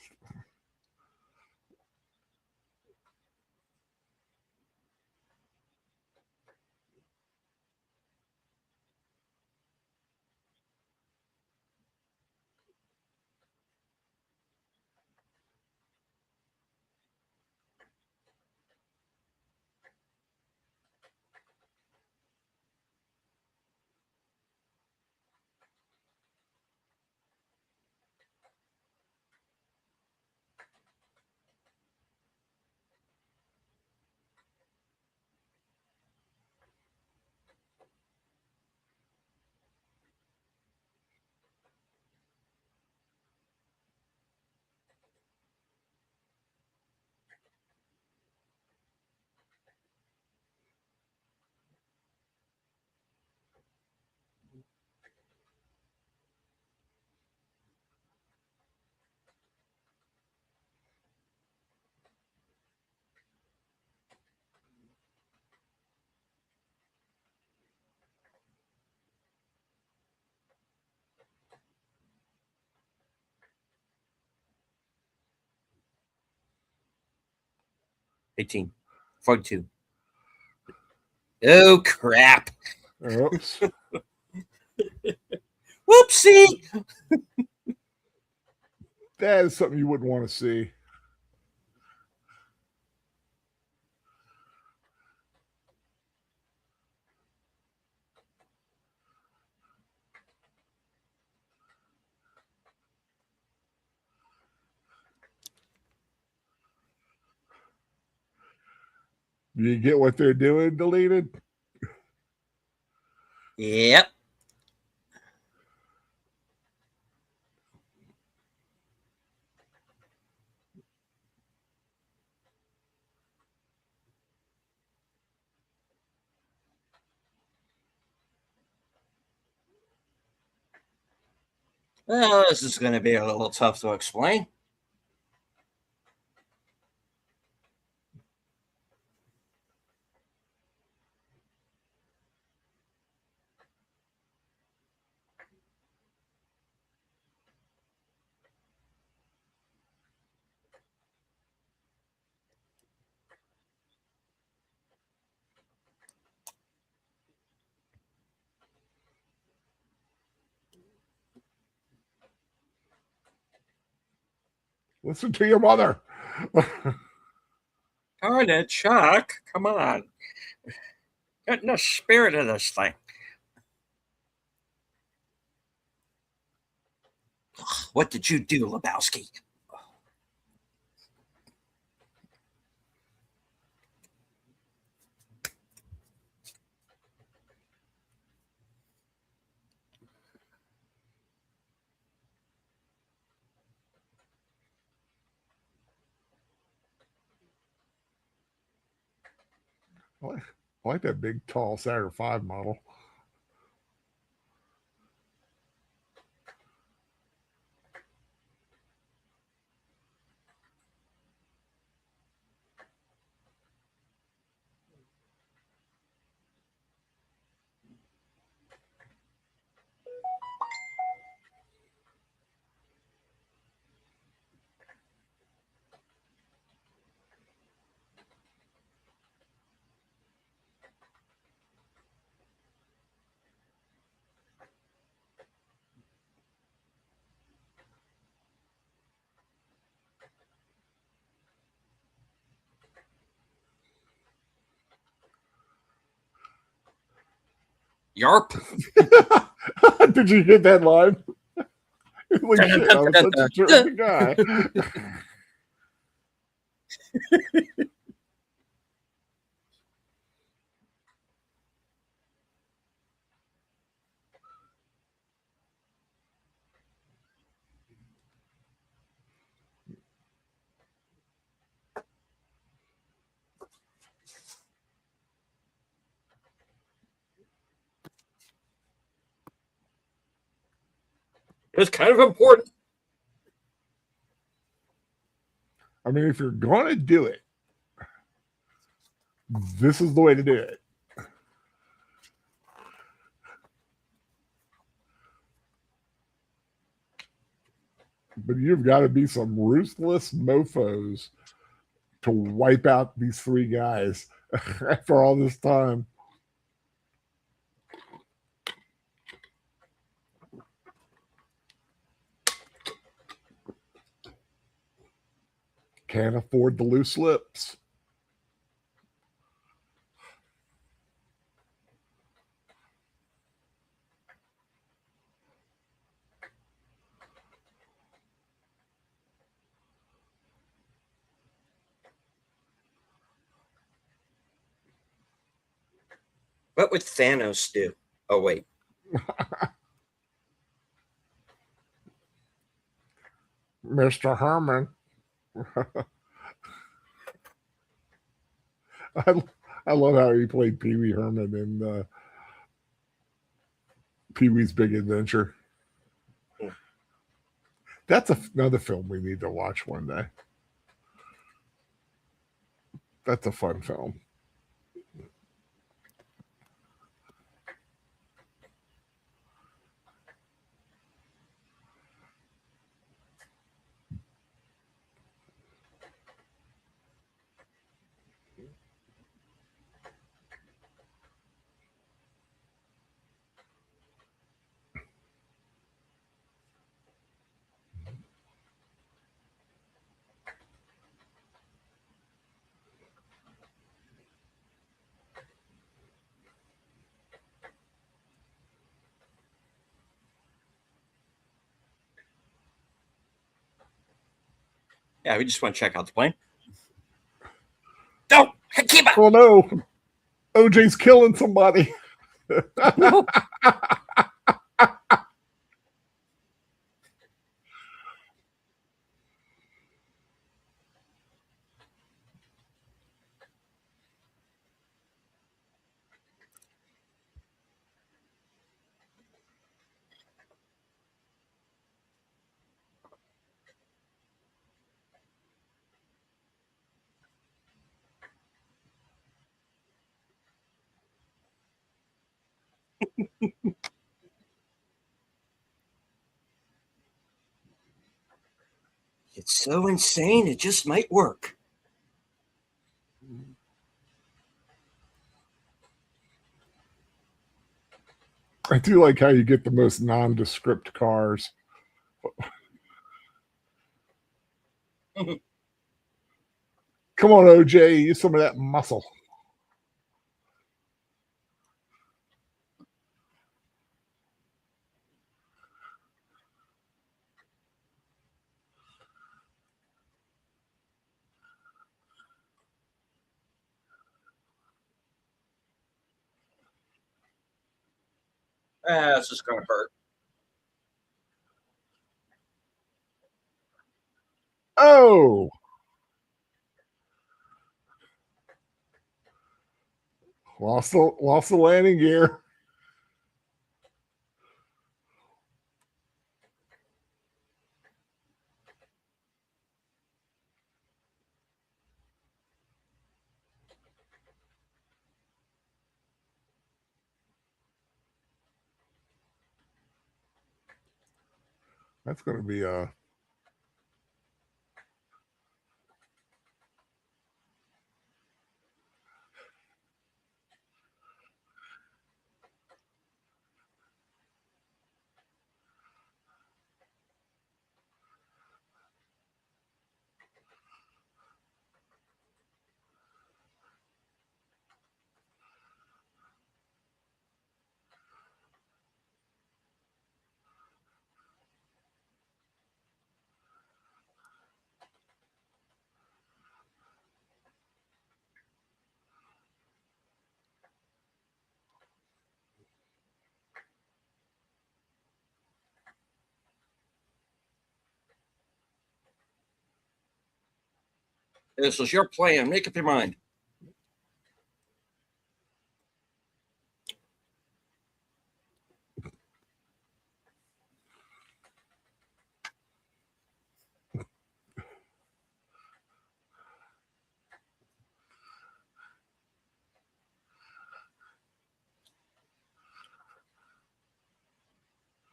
Speaker 5: 18. 42. Oh, crap.
Speaker 4: Oops.
Speaker 5: Whoopsie.
Speaker 4: That is something you wouldn't want to see. Do you get what they're doing, deleted?
Speaker 5: Yep. Well, this is going to be a little tough to explain.
Speaker 4: Listen to your mother.
Speaker 5: Darn it, Chuck. Come on. Get in the spirit of this thing. What did you do, Lebowski?
Speaker 4: I like that big, tall Saturn V model.
Speaker 5: Yarp.
Speaker 4: Did you get that line? Holy shit, I was such a terrific guy.
Speaker 5: It's kind of important.
Speaker 4: I mean, if you're going to do it, this is the way to do it. But you've got to be some ruthless mofos to wipe out these three guys after all this time. Can't afford the loose lips.
Speaker 5: What would Thanos do? Oh, wait.
Speaker 4: Mr. Herman. I love how he played Pee Wee Herman in Pee Wee's Big Adventure. That's another film we need to watch one day. That's a fun film.
Speaker 5: Yeah, we just want to check out the plane. Don't keep up.
Speaker 4: Oh no, OJ's killing somebody.
Speaker 5: No. It's so insane. It just might work.
Speaker 4: I do like how you get the most nondescript cars. Come on, OJ, use some of that muscle.
Speaker 5: This is going to hurt.
Speaker 4: Oh, lost the landing gear. That's going to be
Speaker 5: This is your plan. Make up your mind.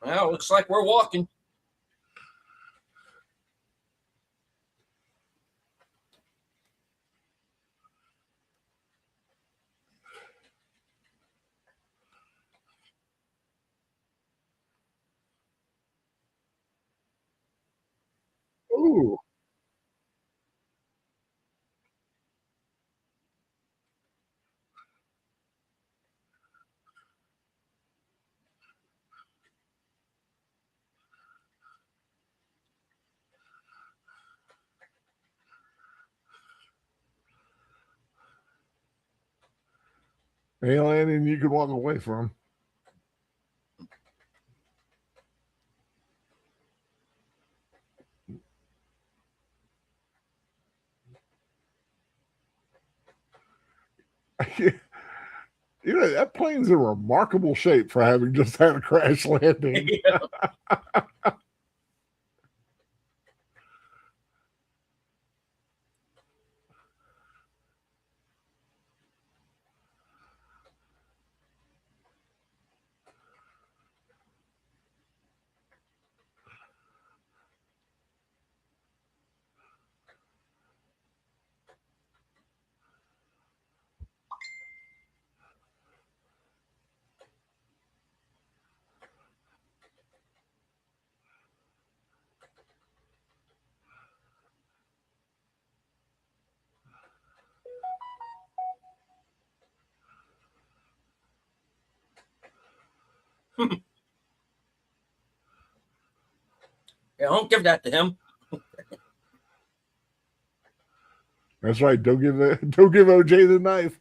Speaker 5: Well, looks like we're walking.
Speaker 4: ooh. A landing you could walk away from. You know, that plane's in remarkable shape for having just had a crash landing.
Speaker 5: Yeah, don't give that to him.
Speaker 4: That's right. Don't give OJ the knife.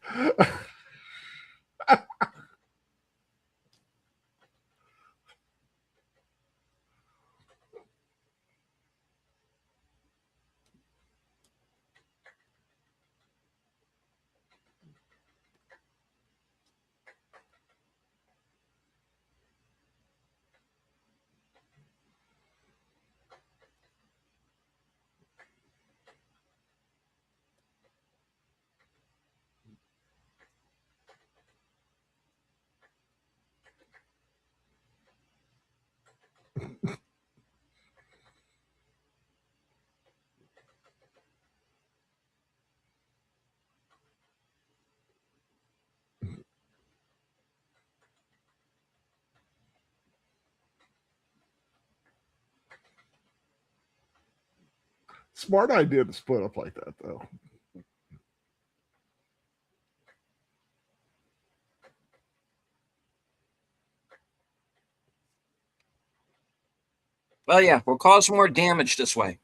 Speaker 4: Smart idea to split up like that, though.
Speaker 5: Well, yeah, we'll cause more damage this way.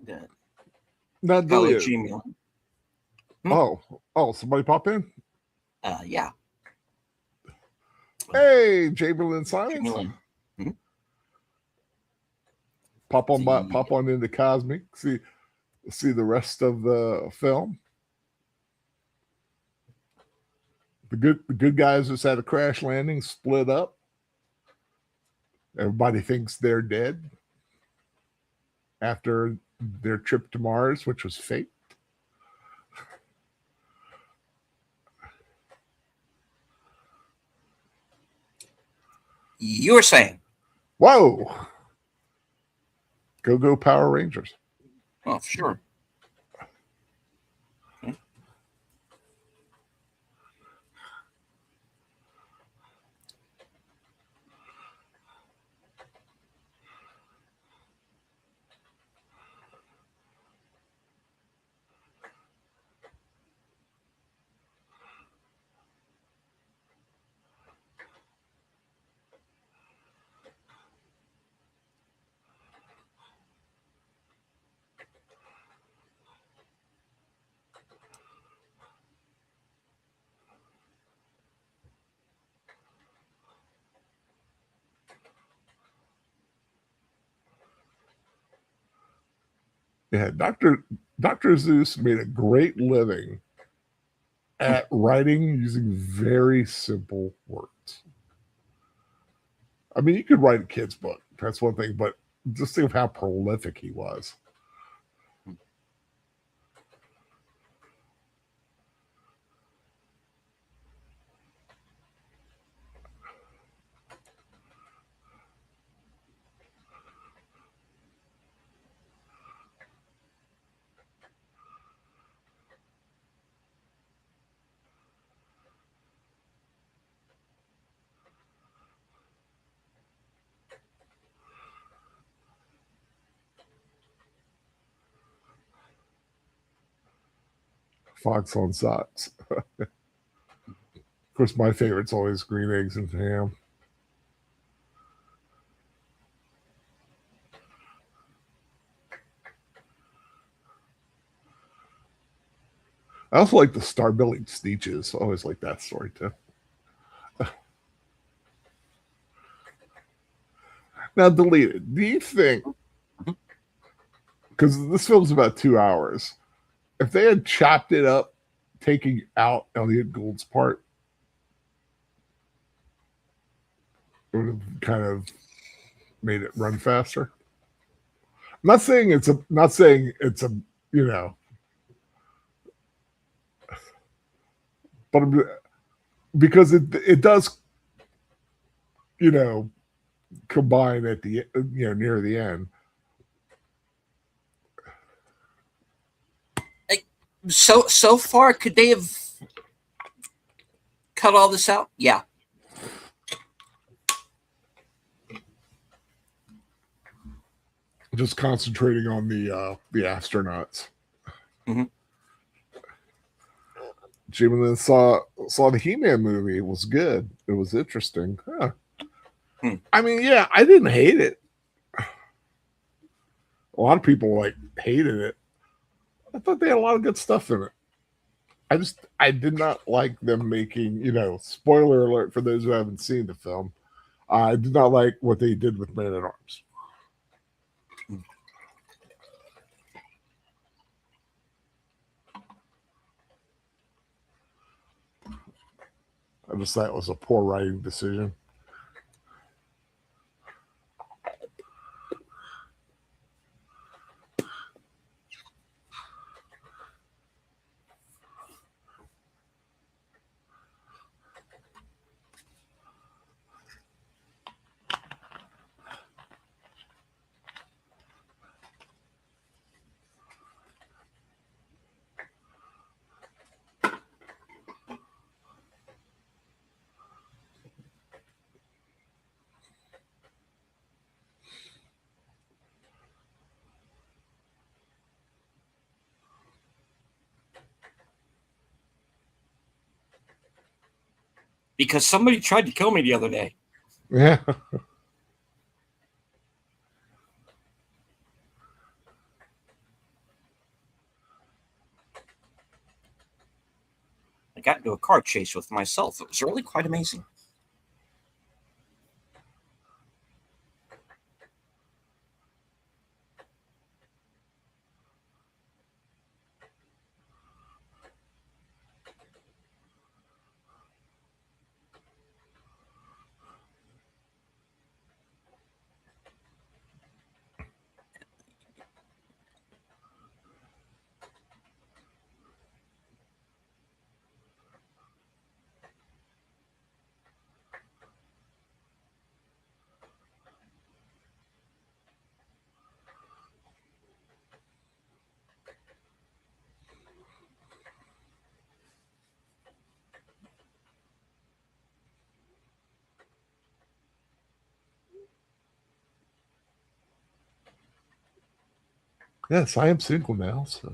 Speaker 5: Good.
Speaker 4: Not
Speaker 5: Hello,
Speaker 4: deleted.
Speaker 5: Gmail.
Speaker 4: Oh, somebody pop in.
Speaker 5: Yeah.
Speaker 4: Hey, Chamberlain Science.
Speaker 5: Chamberlain.
Speaker 4: Pop on into Cosmic. See the rest of the film. The good guys just had a crash landing, split up. Everybody thinks they're dead after their trip to Mars, which was fake.
Speaker 5: You were saying?
Speaker 4: Whoa! Go Power Rangers.
Speaker 5: Oh, sure. Okay.
Speaker 4: Yeah, Dr. Zeus made a great living at writing using very simple words. I mean, you could write a kid's book. That's one thing, but just think of how prolific he was. Fox on Sots. Of course, my favorite's always green eggs and ham. I also like the star-billing Sneeches. I always like that story too. Now, deleted. Do you think, because this film's about 2 hours, if they had chopped it up, taking out Elliott Gould's part, it would have kind of made it run faster? I'm not saying it's a you know, but because it does, you know, combine at the near the end.
Speaker 5: So far, could they have cut all this out? Yeah.
Speaker 4: Just concentrating on the astronauts.
Speaker 5: Mm-hmm.
Speaker 4: Jim then saw the He-Man movie. It was good. It was interesting. Huh. I mean, yeah, I didn't hate it. A lot of people hated it. I thought they had a lot of good stuff in it. I did not like them making, spoiler alert for those who haven't seen the film. I did not like what they did with Man at Arms. I just thought it was a poor writing decision.
Speaker 5: Because somebody tried to kill me the other day.
Speaker 4: Yeah.
Speaker 5: I got into a car chase with myself. It was really quite amazing.
Speaker 4: Yes, I am single now, so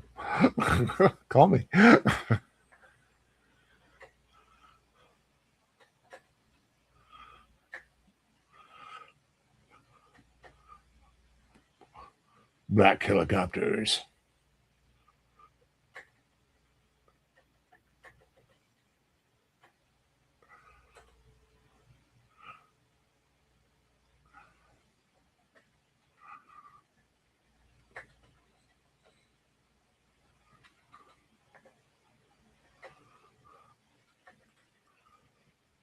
Speaker 4: call me. Black helicopters.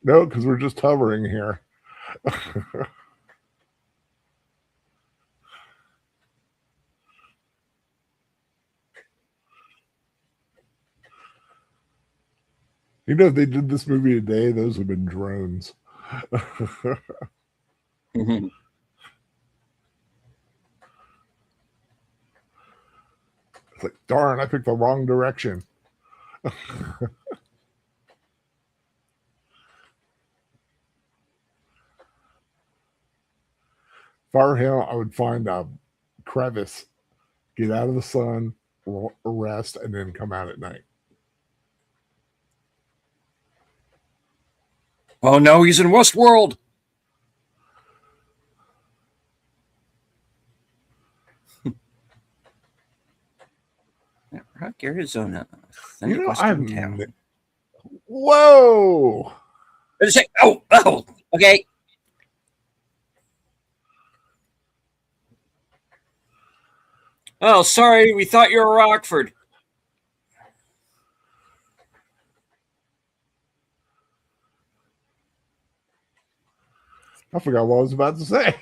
Speaker 4: No, because we're just hovering here. If they did this movie today, those would have been drones.
Speaker 5: Mm-hmm.
Speaker 4: It's like, darn, I picked the wrong direction. If I were him, I would find a crevice, get out of the sun, rest, and then come out at night.
Speaker 5: Oh no, he's in Westworld. Rock, Arizona. Town.
Speaker 4: Whoa!
Speaker 5: Oh, okay. Oh, sorry, we thought you were Rockford.
Speaker 4: I forgot what I was about to say.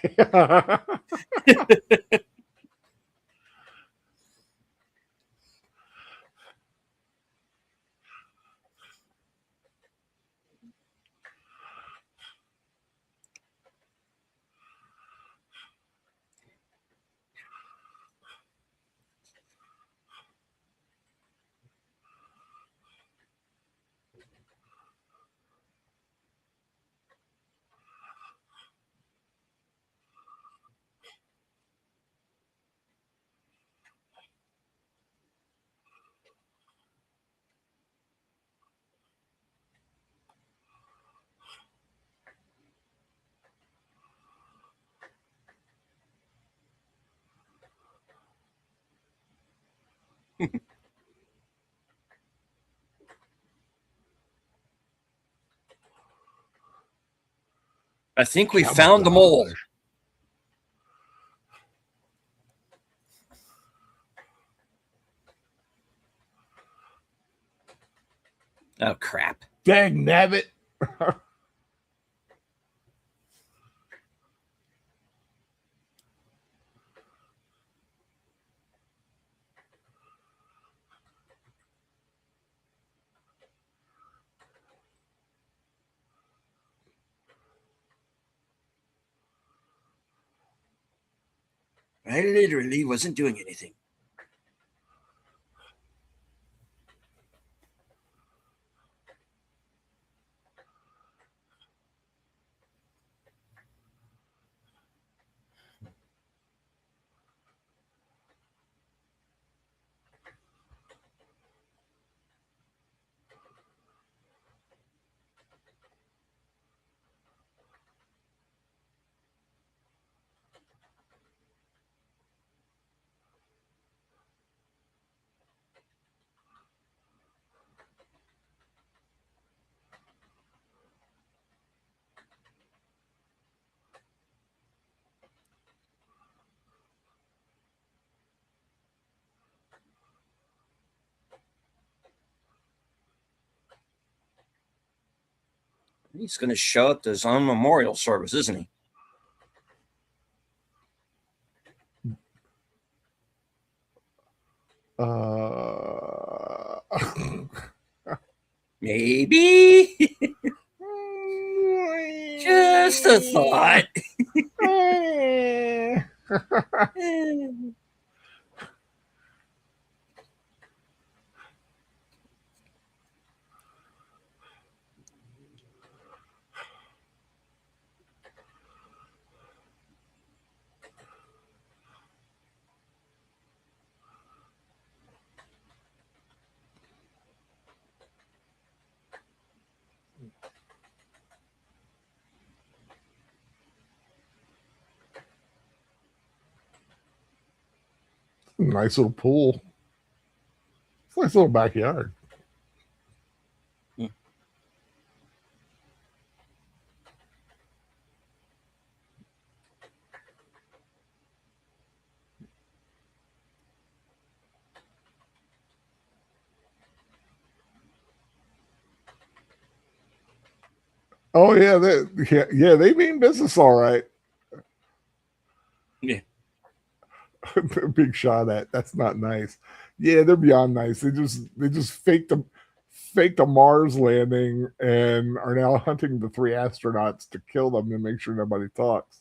Speaker 5: I think we found the mole. Oh, crap.
Speaker 4: Dang nabbit.
Speaker 5: I literally wasn't doing anything. He's going to show up to his own memorial service, isn't he? Maybe. Just a thought.
Speaker 4: Nice little pool. It's a nice little backyard. Oh yeah, they mean business all right.
Speaker 5: Yeah.
Speaker 4: Big shot at that's not nice. Yeah, they're beyond nice. They just faked a Mars landing and are now hunting the 3 astronauts to kill them and make sure nobody talks.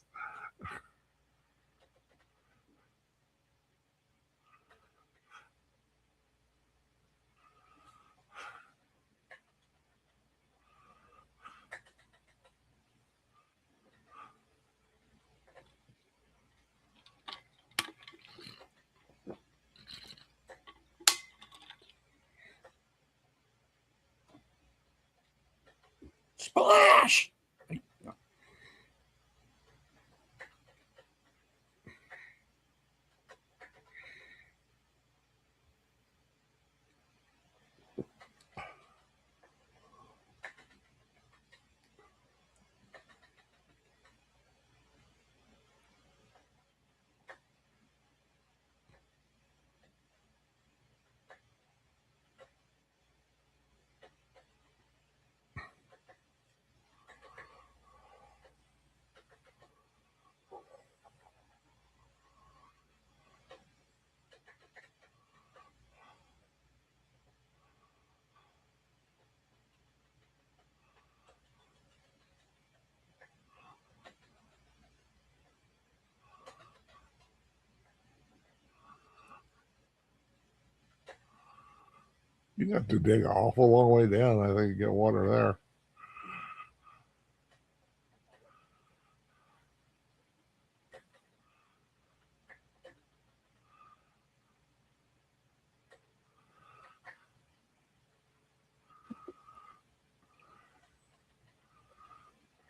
Speaker 5: Splash!
Speaker 4: You have to dig an awful long way down, I think, to get water there.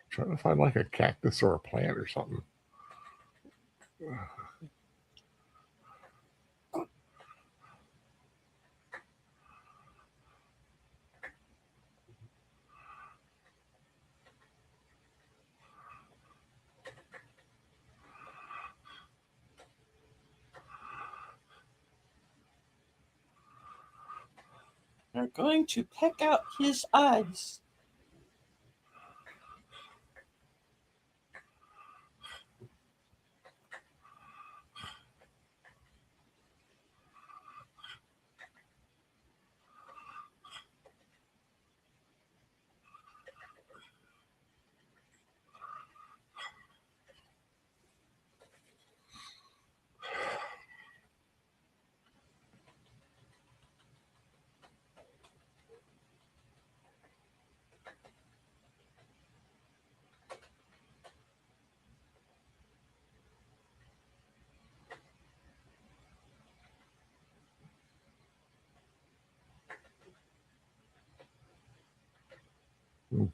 Speaker 4: Trying to find like a cactus or a plant or something.
Speaker 6: They're going to peck out his eyes.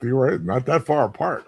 Speaker 4: You're right, not that far apart.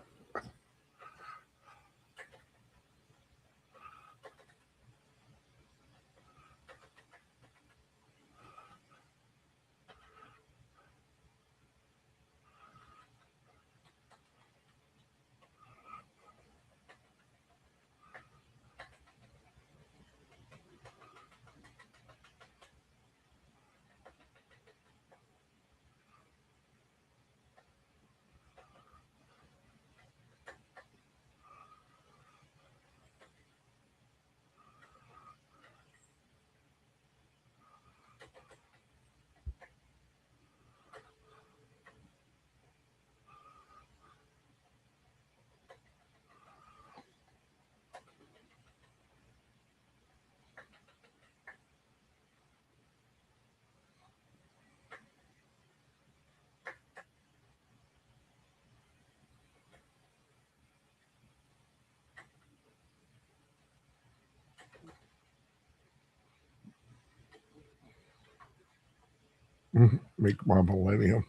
Speaker 4: Make my millennium.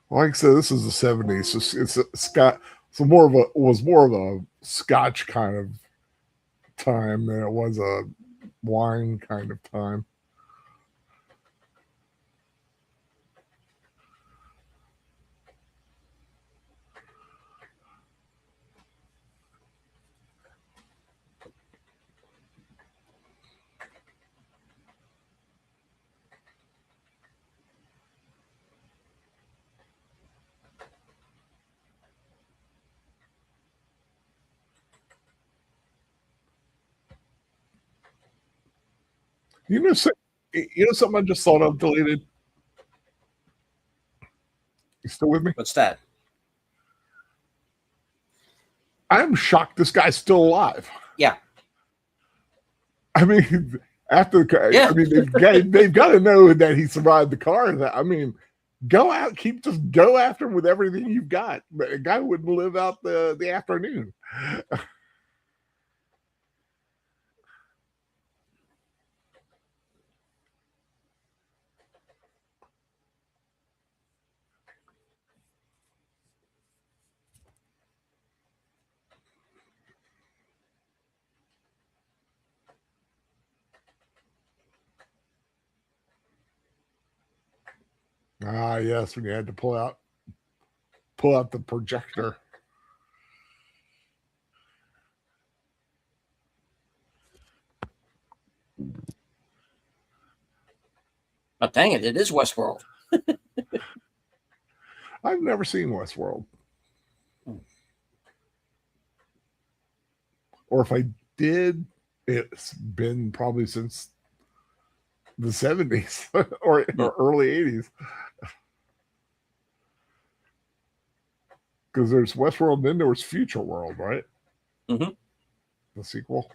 Speaker 4: Like I said, this is the '70s. It's a Scott. So was more of a Scotch kind of time than it was a wine kind of time. You know, something I just thought of, deleted. You still with me?
Speaker 6: What's that?
Speaker 4: I'm shocked this guy's still alive.
Speaker 6: Yeah.
Speaker 4: I mean, after the
Speaker 6: Yeah.
Speaker 4: I mean, they've got to know that he survived the car. I mean, go out, just go after him with everything you've got. But a guy wouldn't live out the afternoon. Ah, yes, when you had to pull out the projector.
Speaker 6: But dang it is Westworld.
Speaker 4: I've never seen Westworld. Or if I did, it's been probably since the 70s or early 80s. Because there's Westworld, and then there was Future World, right?
Speaker 6: Mm-hmm.
Speaker 4: The sequel.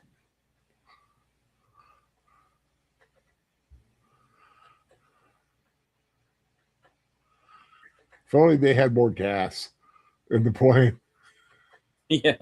Speaker 4: If only they had more gas in the plane.
Speaker 6: Yeah.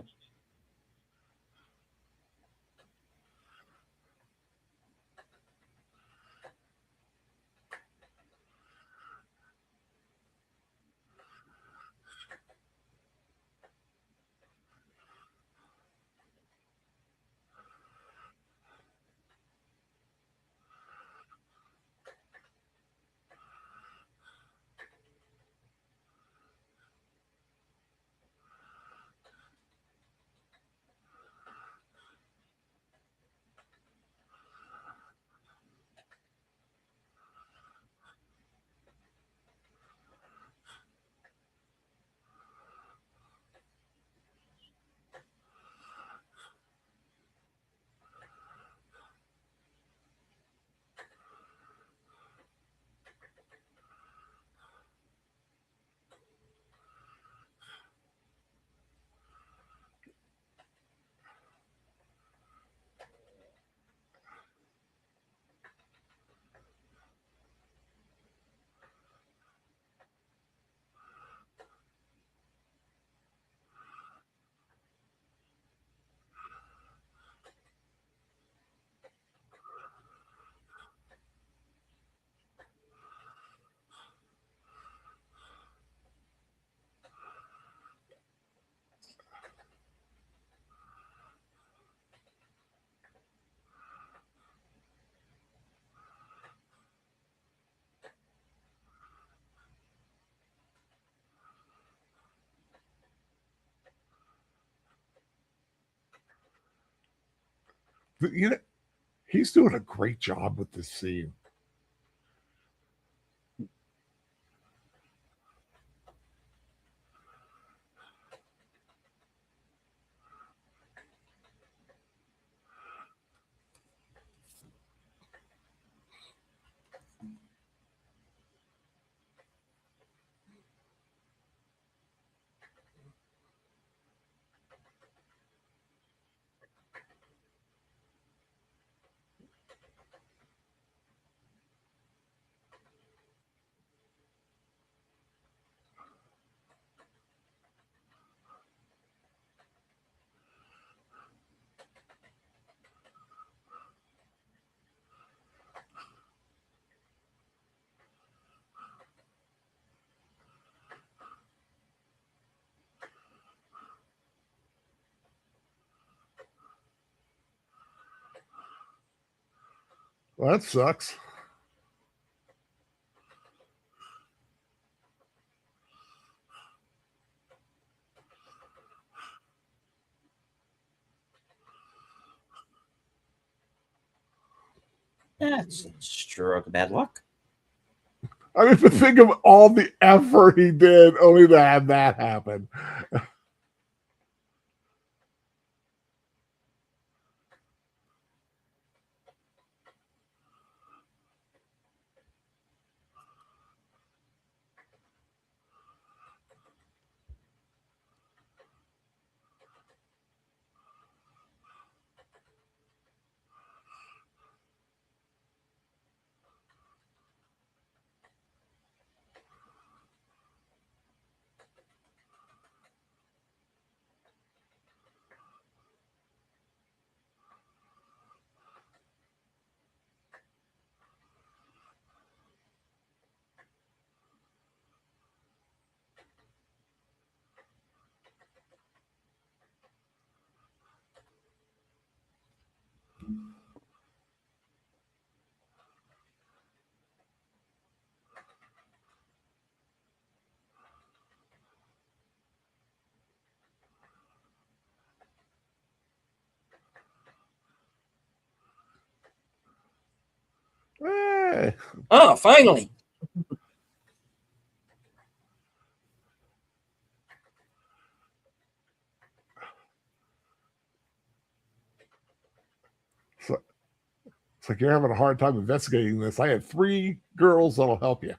Speaker 4: You know, he's doing a great job with this scene. Well, that sucks.
Speaker 6: That's a stroke of bad luck.
Speaker 4: I mean, to think of all the effort he did only to have that happen. Eh,
Speaker 6: Oh, finally.
Speaker 4: so, it's like you're having a hard time investigating this. I have 3 girls that'll help you.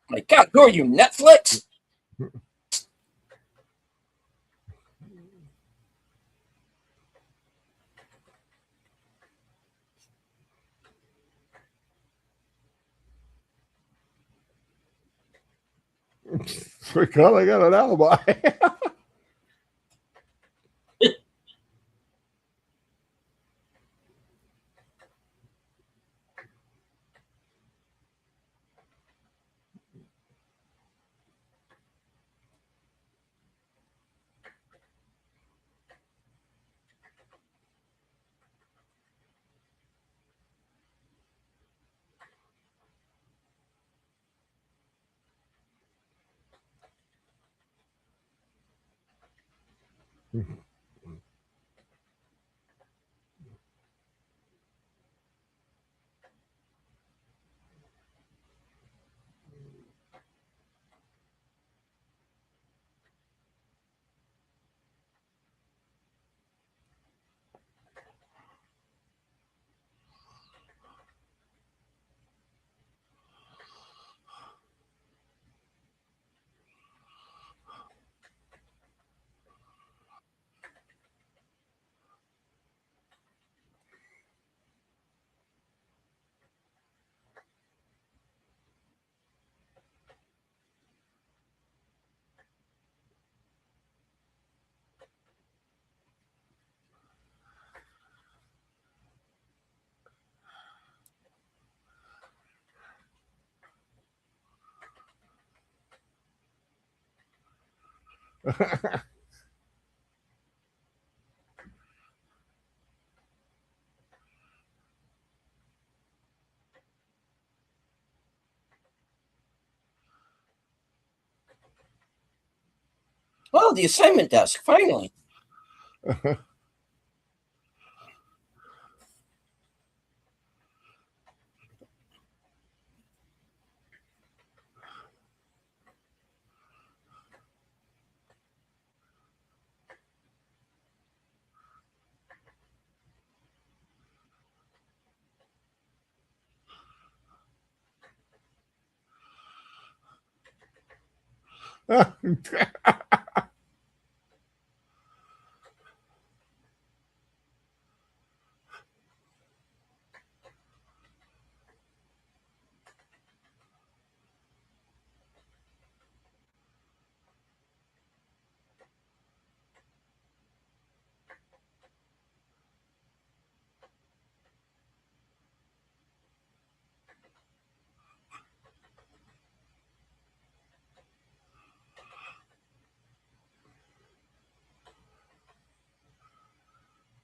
Speaker 6: My God, who are you, Netflix?
Speaker 4: Because I got an alibi.
Speaker 6: Oh, the assignment desk, finally.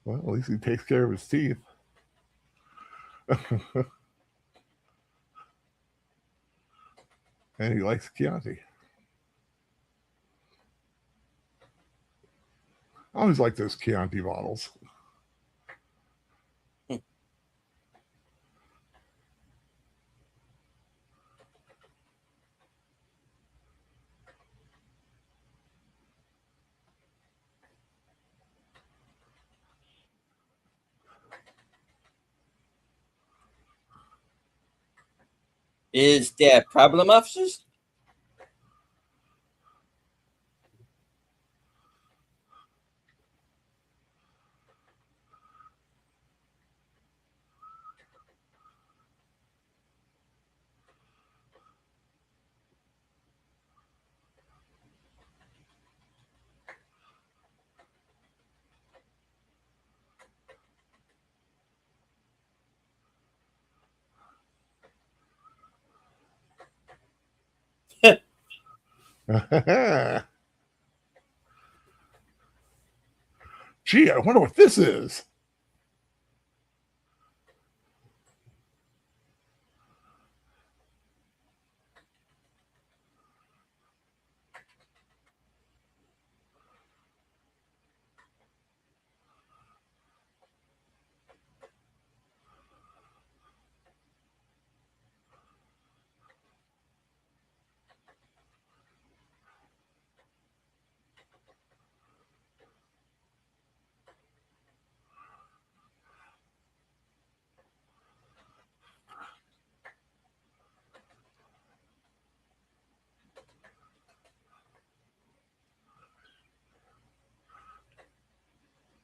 Speaker 4: Well, at least he takes care of his teeth. And he likes Chianti. I always like those Chianti bottles.
Speaker 6: Is there problem, officers?
Speaker 4: Gee, I wonder what this is.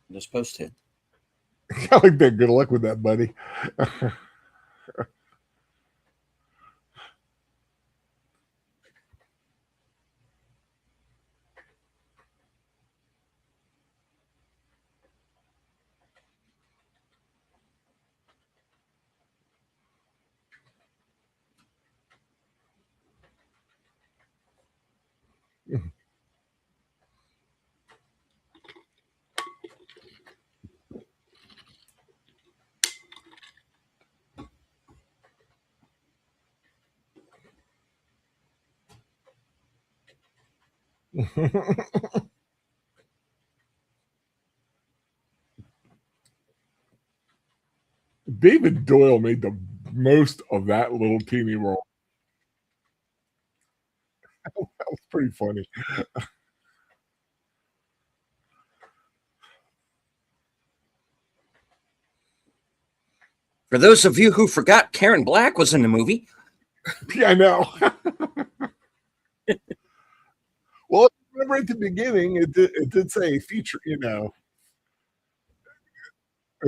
Speaker 6: You're supposed to.
Speaker 4: I like that. Good luck with that, buddy. David Doyle made the most of that little teeny role. That was pretty funny.
Speaker 5: For those of you who forgot, Karen Black was in the movie.
Speaker 4: Yeah, I know. Well, remember at the beginning, it did say feature, an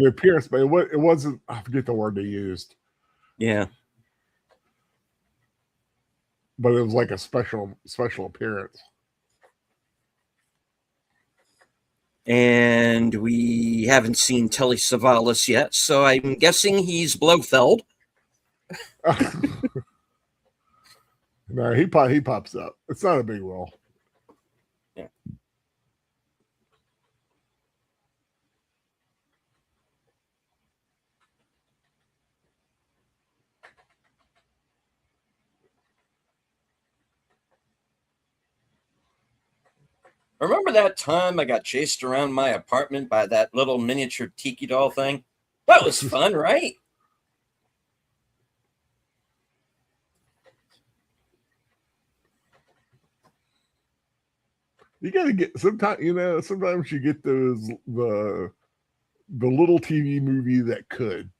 Speaker 4: appearance, but it wasn't. I forget the word they used,
Speaker 5: Yeah.
Speaker 4: but it was like a special appearance.
Speaker 5: And we haven't seen Telly Savalas yet, so I'm guessing he's Blofeld.
Speaker 4: No, he pops up. It's not a big role.
Speaker 5: Yeah.
Speaker 6: Remember that time I got chased around my apartment by that little miniature tiki doll thing? That was fun, right?
Speaker 4: You got to get sometimes. Sometimes you get the little TV movie that could.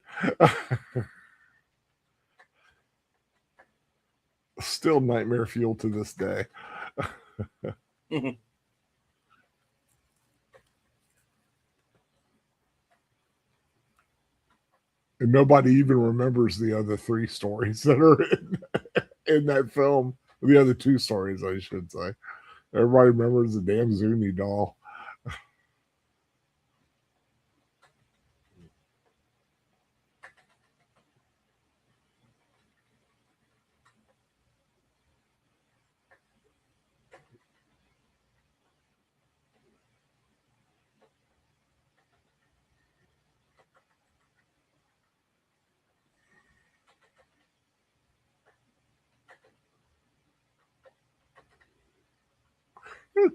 Speaker 4: Still nightmare fuel to this day.
Speaker 6: Mhm.
Speaker 4: And nobody even remembers the other 3 stories that are in that film. The other 2 stories, I should say. Everybody remembers the damn Zuni doll.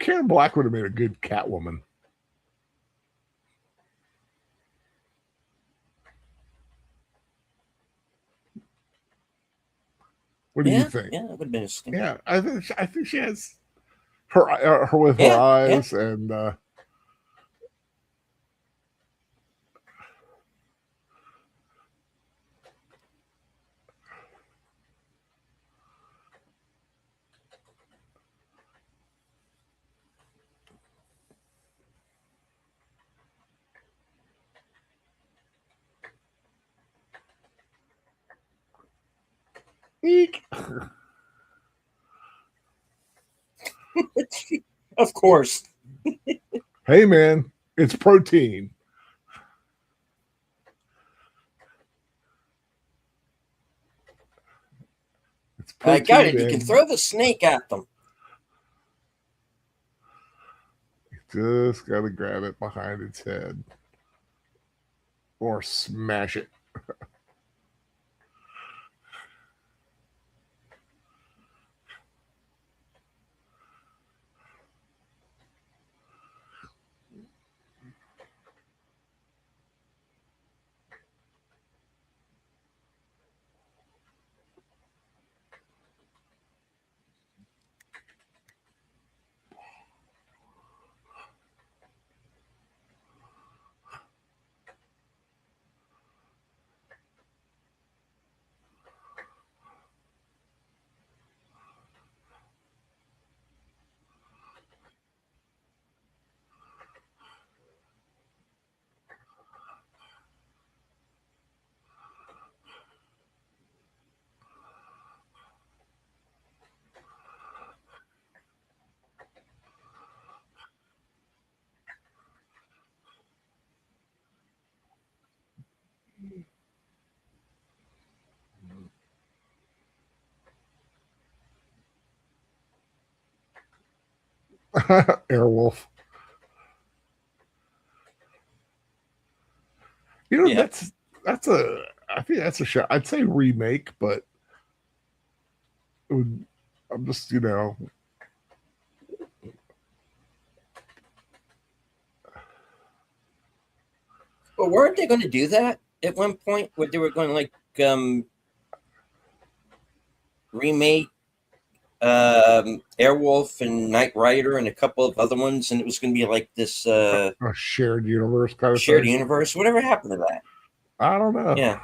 Speaker 4: Karen Black would have made a good Catwoman. What do you think?
Speaker 6: Yeah, it would have been interesting.
Speaker 4: Yeah, I think she has her with her
Speaker 6: Yeah,
Speaker 4: eyes and eek.
Speaker 6: Of course.
Speaker 4: Hey man, it's protein. It's
Speaker 6: I
Speaker 4: protein.
Speaker 6: got it. You can throw the snake at them.
Speaker 4: Just gotta grab it behind its head. Or smash it. Airwolf.
Speaker 6: Yeah.
Speaker 4: That's a I think that's a show. I'd say remake, but I'm just
Speaker 6: But weren't they going to do that at one point? Where they were going to remake Airwolf and Knight Rider and a couple of other ones, and it was going to be like this
Speaker 4: a shared universe kind of
Speaker 6: shared
Speaker 4: thing.
Speaker 6: universe. Whatever happened to that?
Speaker 4: I don't know.
Speaker 6: Yeah.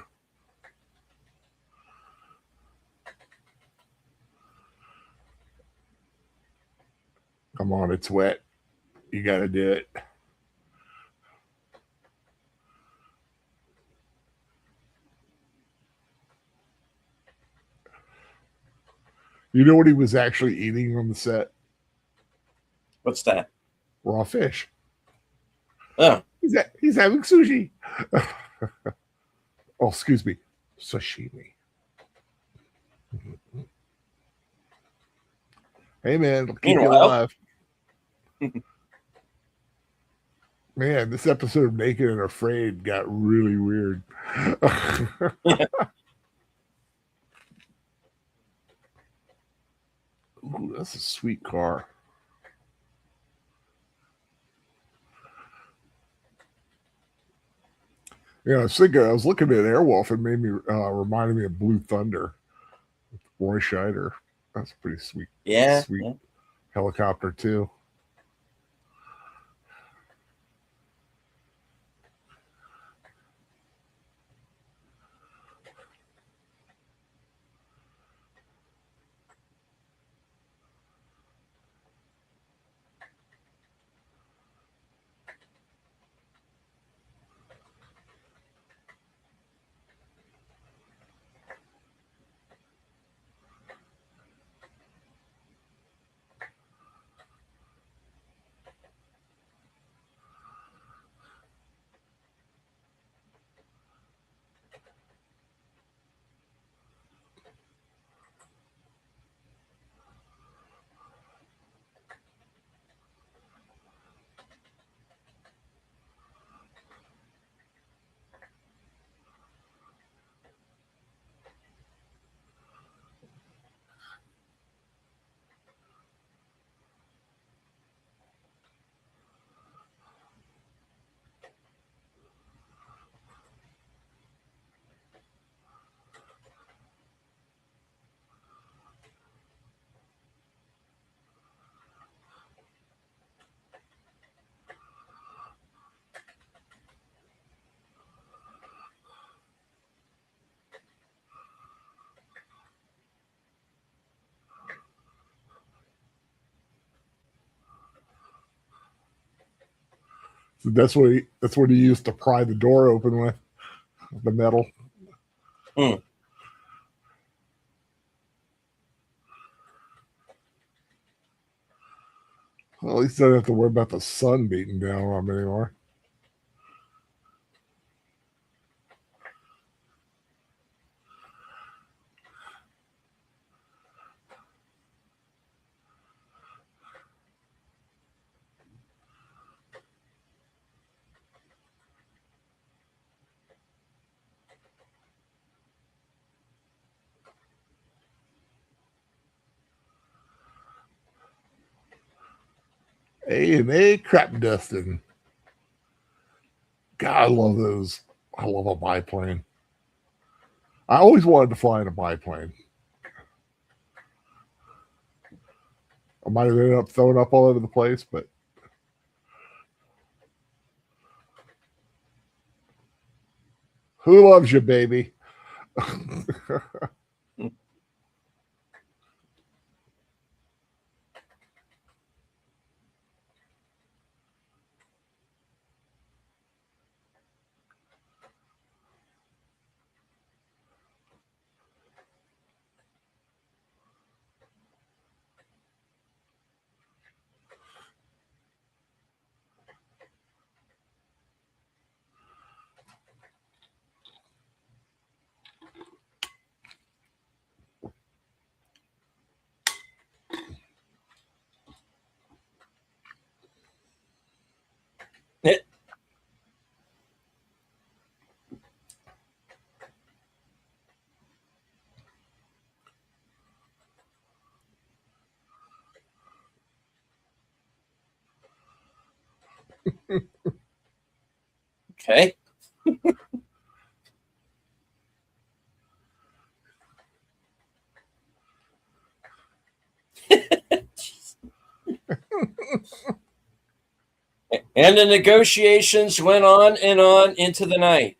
Speaker 4: Come on, it's wet. You got to do it. You know what he was actually eating on the set?
Speaker 6: What's that?
Speaker 4: Raw fish.
Speaker 6: Oh,
Speaker 4: He's having sushi. Oh, excuse me, sashimi. Hey man, it'll keep you
Speaker 6: meanwhile,
Speaker 4: alive. Man, this episode of Naked and Afraid got really weird. Ooh, that's a sweet car. Yeah, I was thinking, I was looking at Airwolf and made me reminded me of Blue Thunder, Roy Scheider. That's a pretty sweet,
Speaker 6: Yeah.
Speaker 4: sweet
Speaker 6: Yeah.
Speaker 4: helicopter too. So that's what he used to pry the door open with the metal.
Speaker 6: Hmm.
Speaker 4: Well, at least I don't have to worry about the sun beating down on him anymore. A crap dusting. God, I love those. I love a biplane. I always wanted to fly in a biplane. I might have ended up throwing up all over the place, but who loves you, baby?
Speaker 6: Okay. And the negotiations went on and on into the night.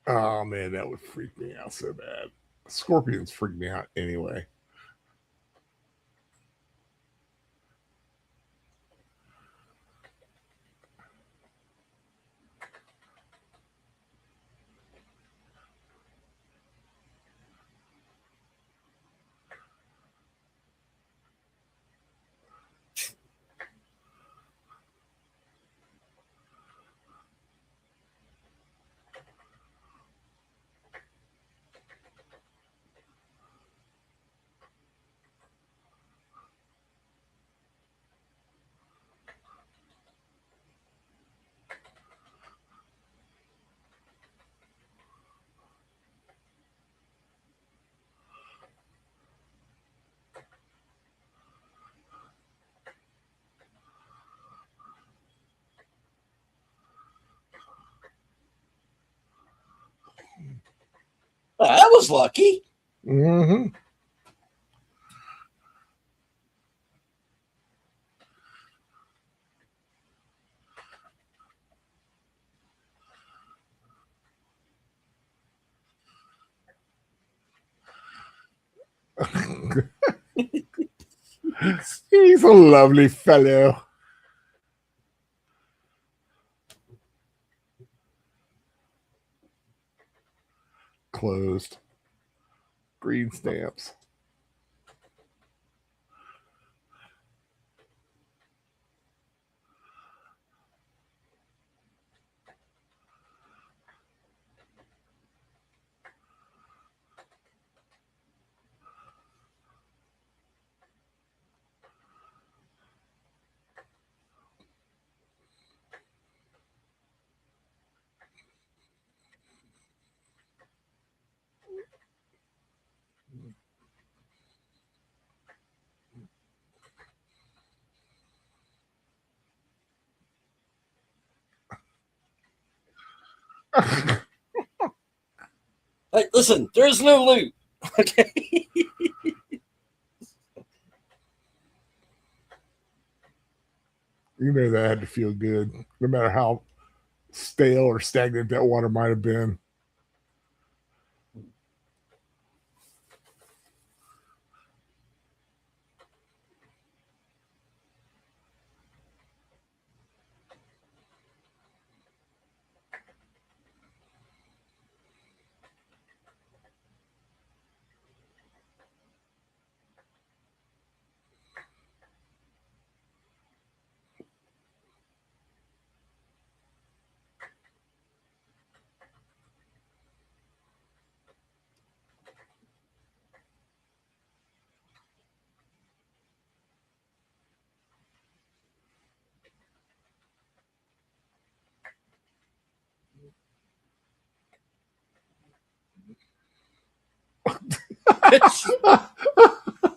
Speaker 4: Oh man, that would freak me out so bad. Scorpions freak me out anyway.
Speaker 6: was lucky.
Speaker 4: Mm-hmm. He's a lovely fellow. Closed. Green stamps.
Speaker 6: Hey, listen, there's no loot. Okay.
Speaker 4: You know that had to feel good, no matter how stale or stagnant that water might have been.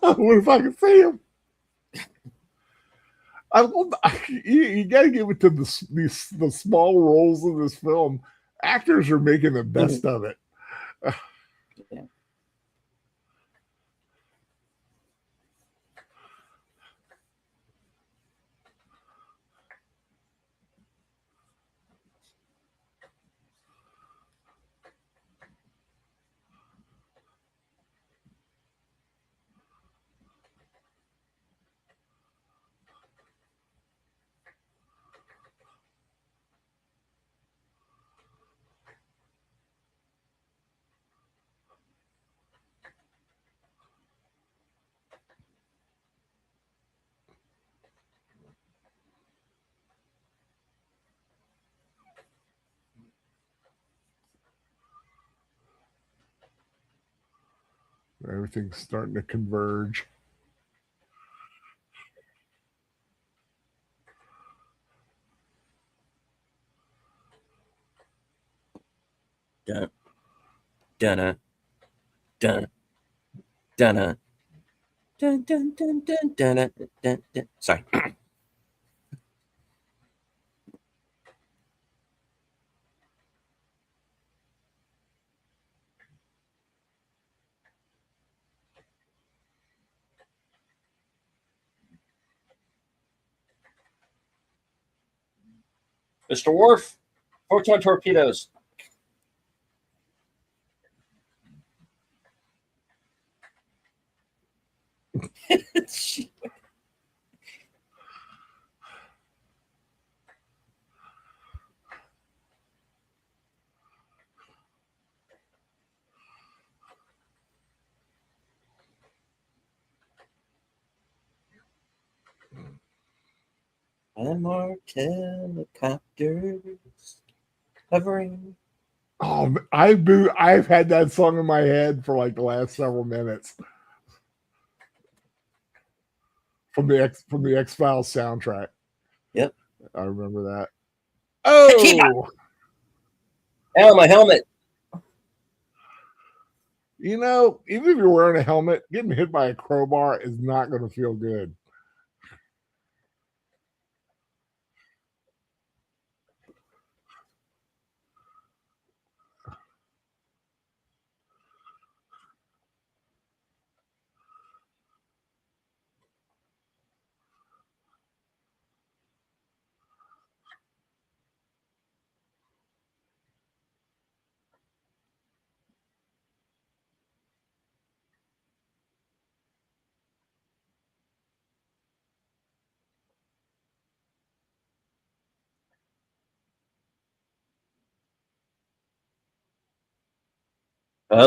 Speaker 4: What if I can see him? You got to give it to the small roles in this film. Actors are making the best of it.
Speaker 6: Yeah.
Speaker 4: Everything's starting to converge.
Speaker 6: Dun, dun, dun, dun, dun, dun, dun, dun, dun, dun, dun. Sorry. Mr. Worf, photon torpedoes. MR helicopters hovering.
Speaker 4: Oh, I've had that song in my head for like the last several minutes from the X-Files soundtrack.
Speaker 6: Yep.
Speaker 4: I remember that.
Speaker 6: Keep
Speaker 4: Oh,
Speaker 6: Ow, my helmet.
Speaker 4: you know, even if you're wearing a helmet, getting hit by a crowbar is not going to feel good.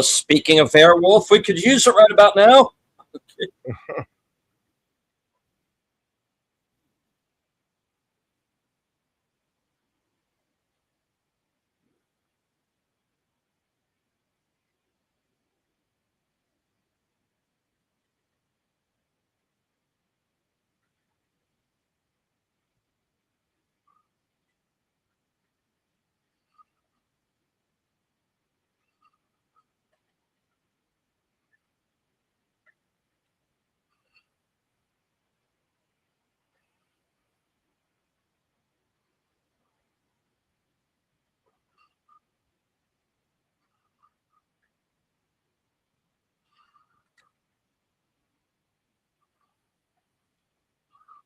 Speaker 5: Speaking of Airwolf, we could use it right about now.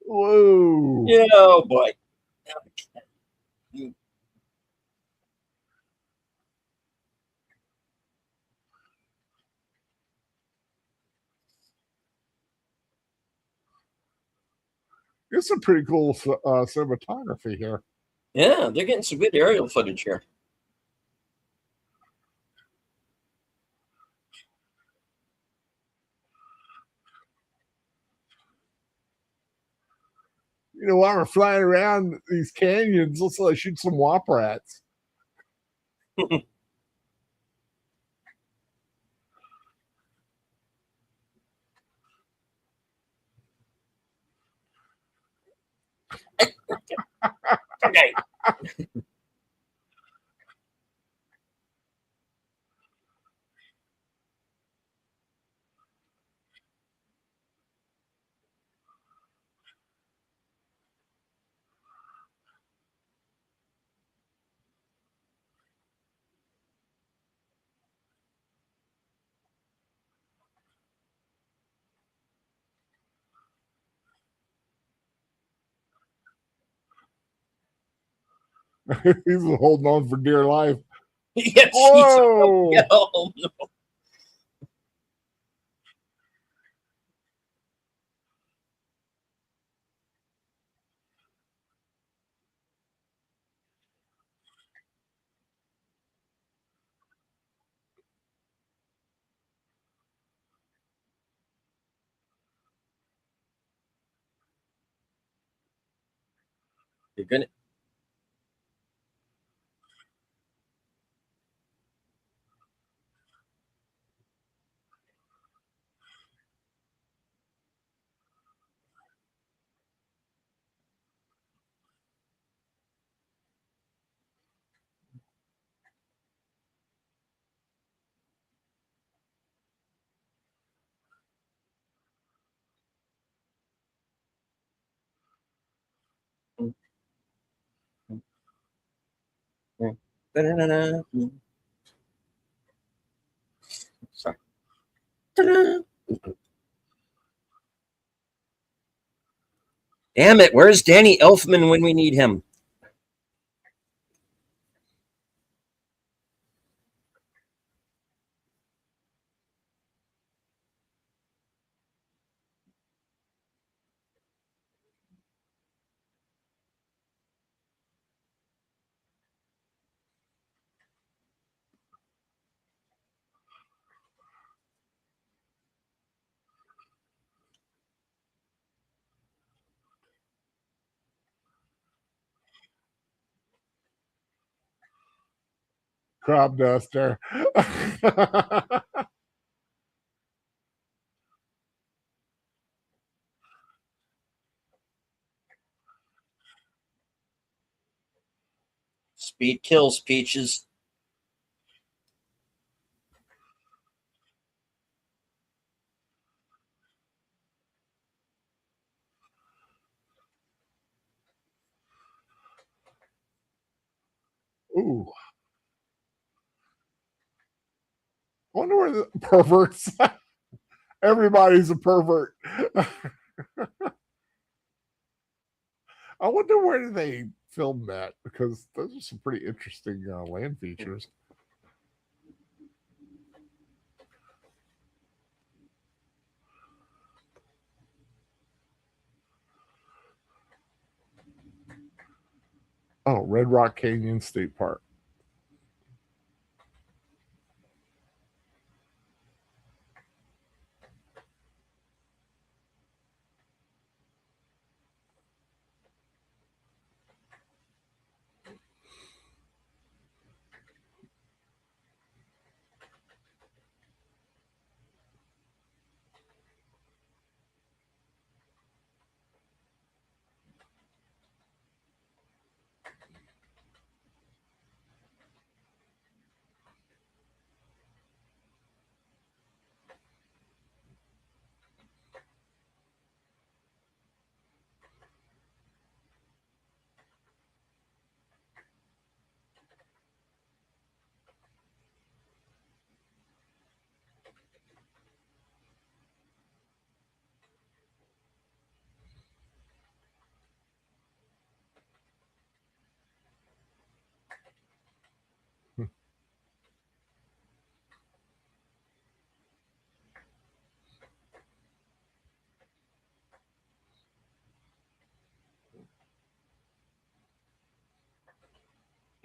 Speaker 4: Whoa.
Speaker 5: Yeah, oh boy.
Speaker 4: It's some pretty cool cinematography here.
Speaker 5: Yeah, they're getting some good aerial footage here.
Speaker 4: You know, while we're flying around these canyons, let's shoot some wop rats.
Speaker 5: Okay.
Speaker 4: He's holding on for dear life.
Speaker 5: Yeah,
Speaker 4: Whoa!
Speaker 5: Oh, no. You're gonna. Sorry. Damn it! Where's Danny Elfman when we need him?
Speaker 4: Crop duster.
Speaker 5: Speed kills, Peaches.
Speaker 4: Ooh. I wonder where the perverts. Everybody's a pervert. I wonder where they filmed that, because those are some pretty interesting land features. Oh, Red Rock Canyon State Park.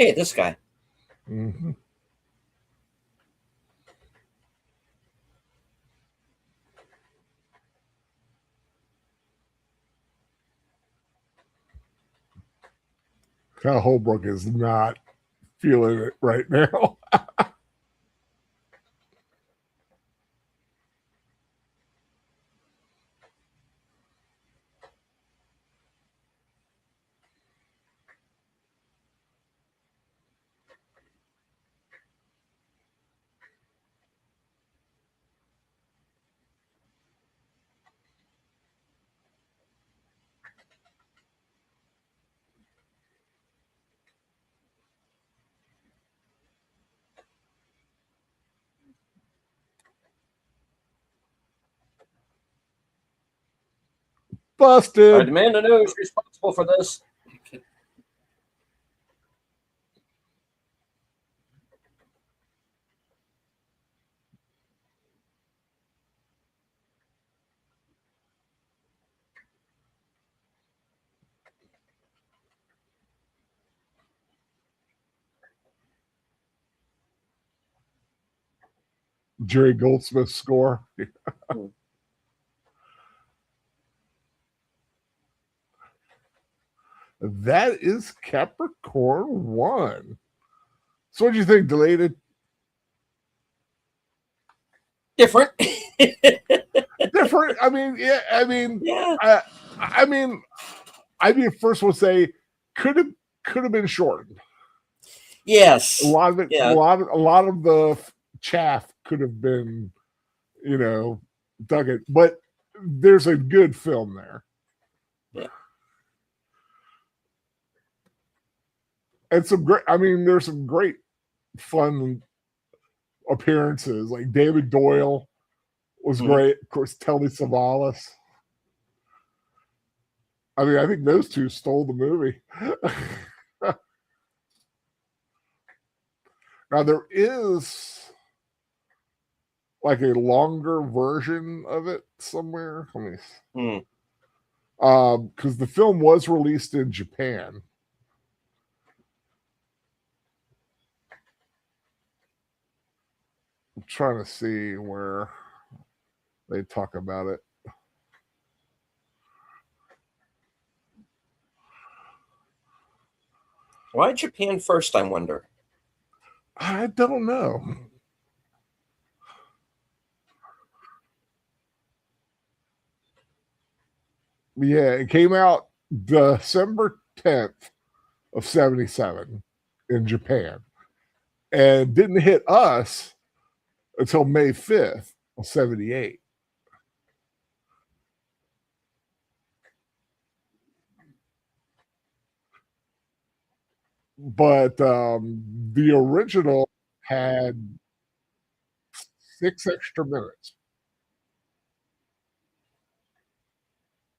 Speaker 6: Hey, this guy.
Speaker 4: Mm-hmm. Kyle Holbrook is not feeling it right now.
Speaker 6: I
Speaker 4: Busted.
Speaker 6: demand to know who's responsible for this.
Speaker 4: Jerry Goldsmith score. That is Capricorn One. So what do you think, Delated?
Speaker 6: Different.
Speaker 4: Different. I mean, yeah. I mean,
Speaker 6: Yeah.
Speaker 4: I mean, I'd be the first one to say could have been shortened.
Speaker 6: Yes.
Speaker 4: A lot of it,
Speaker 6: Yeah.
Speaker 4: a lot of the chaff could have been, dug it. But there's a good film there.
Speaker 6: Yeah.
Speaker 4: And some great. I mean, there's some great fun appearances. Like David Doyle was great. Of course, Telly Savalas. I mean, I think those two stole the movie. Now there is like a longer version of it somewhere. Let me, because the film was released in Japan. I'm trying to see where they talk about it.
Speaker 6: Why Japan first, I wonder?
Speaker 4: I don't know. Yeah, it came out December 10th of 77 in Japan and didn't hit us until May 5th of 78. But the original had 6 extra minutes.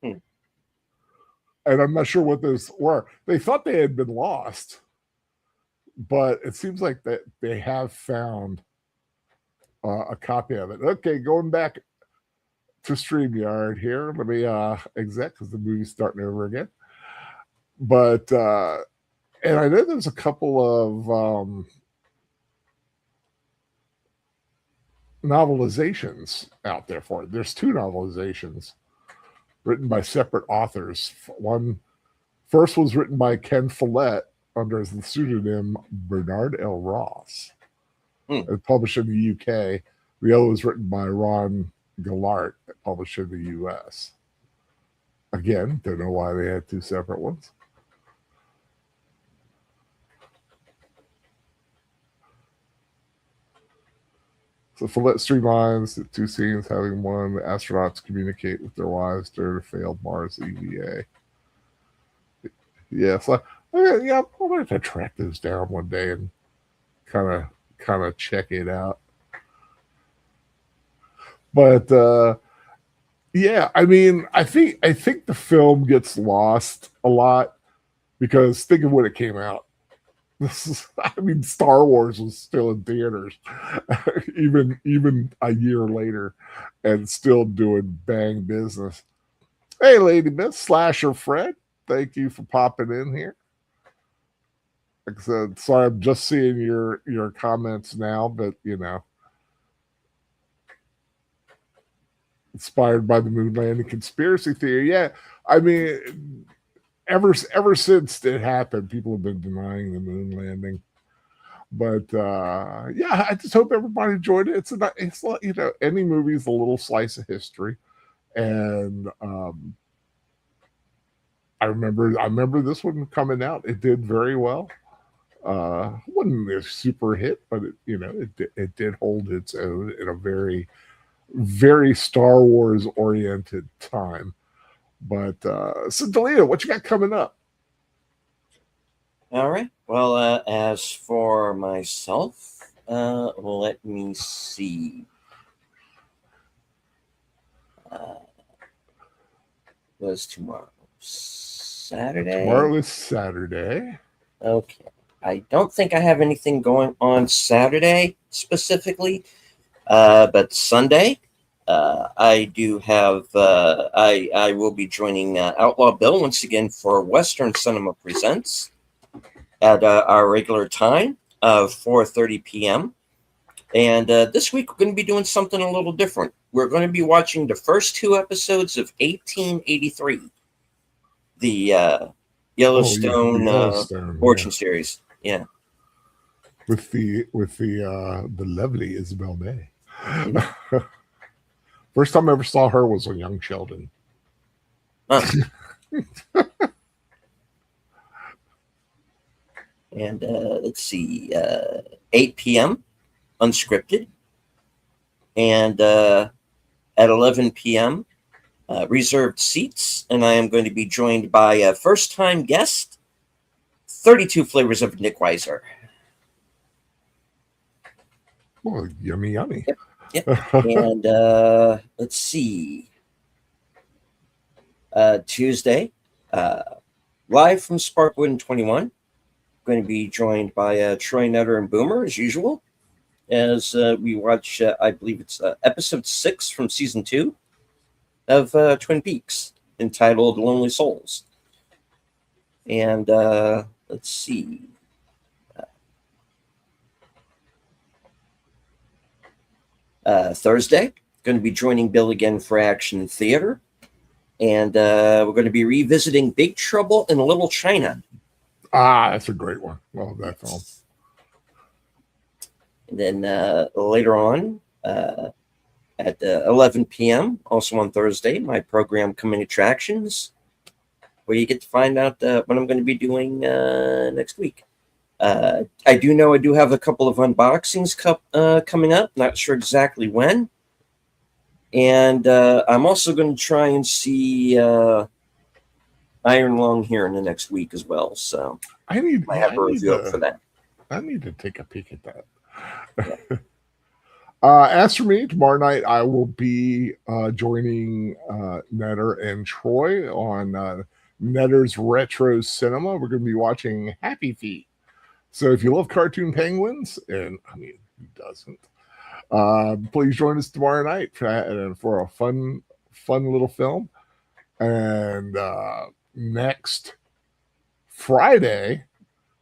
Speaker 4: And I'm not sure what those were. They thought they had been lost, but it seems like that they have found a copy of it. Okay, going back to StreamYard here. Let me exit because the movie's starting over again. But and I know there's a couple of novelizations out there for it. There's 2 novelizations written by separate authors. First was written by Ken Follett under the pseudonym Bernard L. Ross. And published in the UK. The other was written by Ron Gillart, published in the US. Again, don't know why they had 2 separate ones. So Follett streamlines the 2 scenes, having one, the astronauts communicate with their wives during a failed Mars EVA. Yeah, so yeah, I'm going to track those down one day and kind of check it out. But yeah, I mean, I think the film gets lost a lot because think of when it came out. I mean, Star Wars was still in theaters, even a year later, and still doing bang business. Hey, Lady Miss Slasher Fred, thank you for popping in here. Like I said, sorry, I'm just seeing your comments now, but inspired by the moon landing conspiracy theory. Yeah, I mean, ever since it happened, people have been denying the moon landing. But yeah, I just hope everybody enjoyed it. It's like, any movie is a little slice of history, and I remember this one coming out. It did very well. Wasn't a super hit, but it did hold its own in a very, very Star Wars oriented time. But so Delina, what you got coming up?
Speaker 6: All right. Well, as for myself, let me see. Was tomorrow Saturday?
Speaker 4: Tomorrow is Saturday.
Speaker 6: Okay. I don't think I have anything going on Saturday specifically, but Sunday, I do have. I will be joining Outlaw Bill once again for Western Cinema Presents at our regular time of 4:30 p.m. And this week we're going to be doing something a little different. We're going to be watching the first 2 episodes of 1883, the Yellowstone Fortune series. Yeah,
Speaker 4: with the lovely Isabel May. First time I ever saw her was on Young Sheldon.
Speaker 6: And let's see, 8 p.m. unscripted, and at 11 p.m. Reserved seats, and I am going to be joined by a first-time guest, 32 Flavors of Nick Weiser.
Speaker 4: Oh, yummy, yummy.
Speaker 6: Yep. And let's see. Tuesday, live from Sparkwood 21. Going to be joined by Troy Nutter and Boomer, as usual, as we watch, I believe it's episode 6 from season 2 of Twin Peaks, entitled Lonely Souls. And let's see. Thursday, going to be joining Bill again for Action Theater. And we're going to be revisiting Big Trouble in Little China.
Speaker 4: Ah, that's a great one. Love that film.
Speaker 6: And then later on, at 11 p.m., also on Thursday, my program, Coming Attractions, where you get to find out what I'm going to be doing next week. I do know I do have a couple of unboxings coming up. Not sure exactly when. And I'm also going to try and see Iron Lung here in the next week as well. So I have a review up for that.
Speaker 4: I need to take a peek at that. Yeah. As for me, tomorrow night I will be joining Netter and Troy on Netter's Retro Cinema. We're going to be watching Happy Feet. So if you love cartoon penguins, and I mean, who doesn't? Please join us tomorrow night for a fun little film. And next Friday,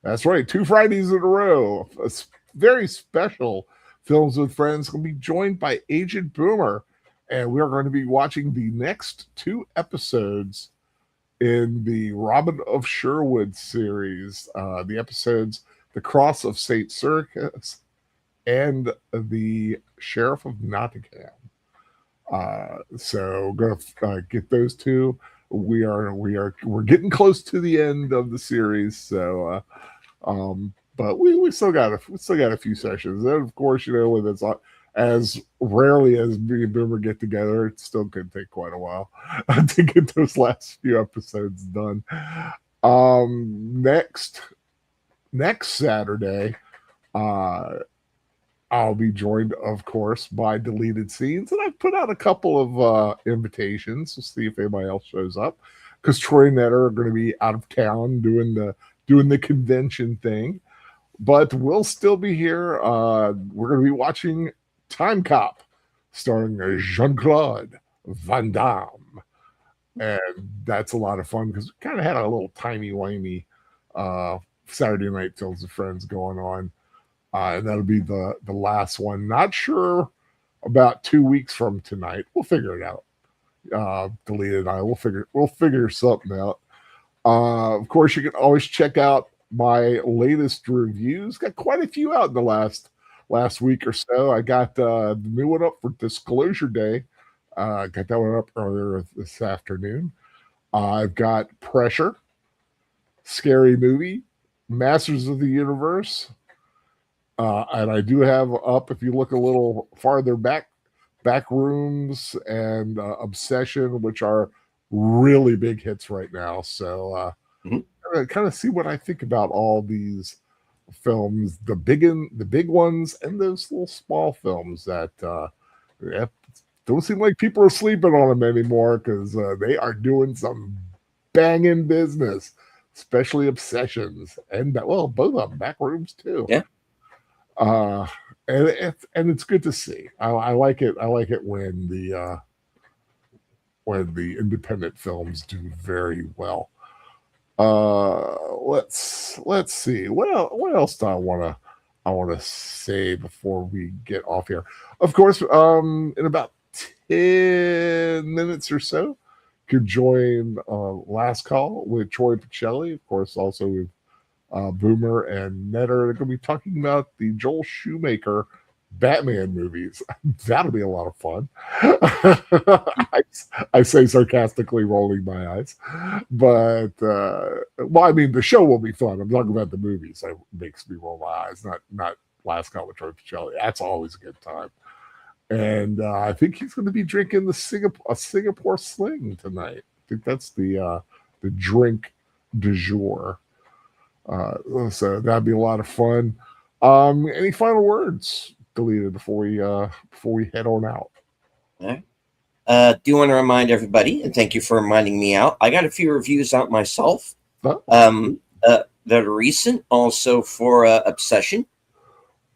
Speaker 4: that's right, 2 Fridays in a row, a very special Films with Friends, going to be joined by Agent Boomer, and we are going to be watching the next 2 episodes in the Robin of Sherwood series. The episodes The Cross of St. Circus and The Sheriff of Nottingham. So we're gonna get those 2. We're getting close to the end of the series, so but we still got a few sessions. And of course, when it's as rarely as me and Boomer get together, it still could take quite a while to get those last few episodes done. Next Saturday, I'll be joined, of course, by Deleted Scenes, and I've put out a couple of invitations to see if anybody else shows up, because Troy and Netter are going to be out of town doing the convention thing. But we'll still be here. We're going to be watching Time Cop, starring Jean-Claude Van Damme. And that's a lot of fun because we kind of had a little timey-wimey Saturday Night Films with Friends going on. And that'll be the last one. Not sure about 2 weeks from tonight. We'll figure it out. Delia and I we'll figure something out. Of course, you can always check out my latest reviews. Got quite a few out in the last week or so. I got the new one up for Disclosure Day. Got that one up earlier this afternoon. I've got Pressure, Scary Movie, Masters of the Universe, and I do have up, if you look a little farther back, Backrooms and Obsession, which are really big hits right now. So kind of see what I think about all these films, the big ones, and those little small films that don't seem like people are sleeping on them anymore, because they are doing some banging business, especially Obsessions and both of them, Backrooms too.
Speaker 6: Yeah.
Speaker 4: And it's good to see. I like it. I like it when the independent films do very well. Let's see. What else do I want to say before we get off here? Of course, in about 10 minutes or so, you can join Last Call with Troy Pacelli. Of course, also with Boomer and Netter. They're going to be talking about the Joel Schumacher Batman movies. That'll be a lot of fun. I say sarcastically, rolling my eyes, but I mean, the show will be fun. I'm talking about the movies. That makes me roll my eyes. Not Last Call with Troy Pacelli. That's always a good time. And I think he's going to be drinking a Singapore Sling tonight. I think that's the drink du jour. So that'd be a lot of fun. Any final words, Deleted, before we head on out?
Speaker 6: All right. Do want to remind everybody, and thank you for reminding me out. I got a few reviews out myself. That are recent, also for Obsession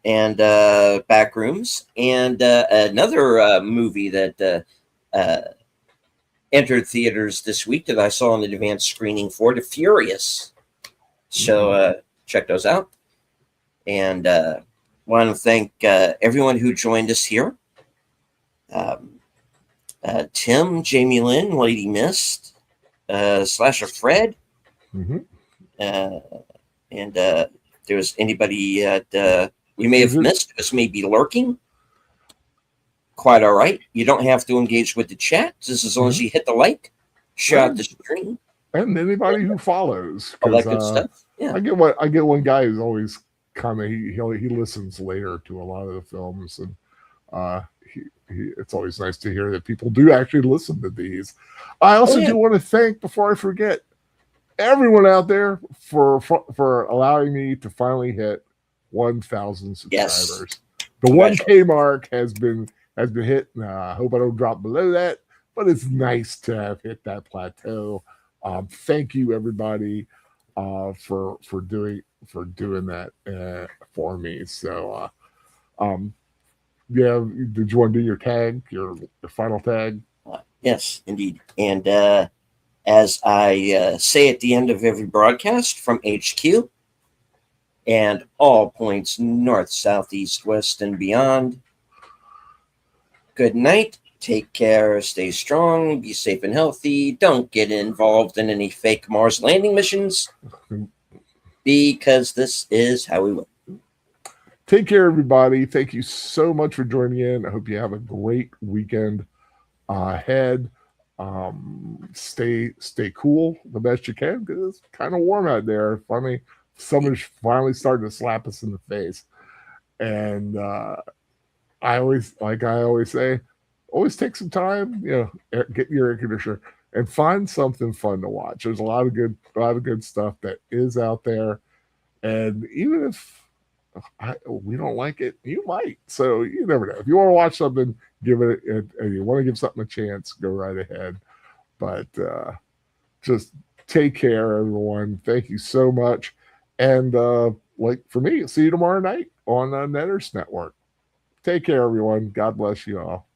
Speaker 6: and Backrooms, and another movie that entered theaters this week that I saw an advanced screening for, The Furious. So check those out. And want to thank everyone who joined us here. Tim, Jamie Lynn, Lady Mist, Slasher Fred. And if there was anybody that we may have missed, this may be lurking. Quite all right. You don't have to engage with the chat, just as long as you hit the like, share out the stream.
Speaker 4: And anybody who follows.
Speaker 6: All that good stuff. Yeah.
Speaker 4: I get one guy who's always kind of he listens later to a lot of the films, and it's always nice to hear that people do actually listen to these. I also do want to thank, before I forget, everyone out there for allowing me to finally hit 1,000 subscribers.
Speaker 6: Yes.
Speaker 4: The 1K mark has been hit. I hope I don't drop below that, but it's nice to have hit that plateau. Thank you, everybody, for doing that for me. So, yeah, did you want to do your tag, your final tag?
Speaker 6: Yes, indeed. And as I say at the end of every broadcast from HQ and all points north, south, east, west, and beyond, good night. Take care. Stay strong. Be safe and healthy. Don't get involved in any fake Mars landing missions, because this is how we win.
Speaker 4: Take care, everybody. Thank you so much for joining in. I hope you have a great weekend ahead. Stay cool the best you can, because it's kind of warm out there. Finally, summer's finally starting to slap us in the face. And I always say, always take some time, get your air conditioner and find something fun to watch. There's a lot of good stuff that is out there, and even if we don't like it, you might. So you never know. If you want to watch something, give it. And you want to give something a chance, go right ahead. But just take care, everyone. Thank you so much. And for me, see you tomorrow night on Netters Network. Take care, everyone. God bless you all.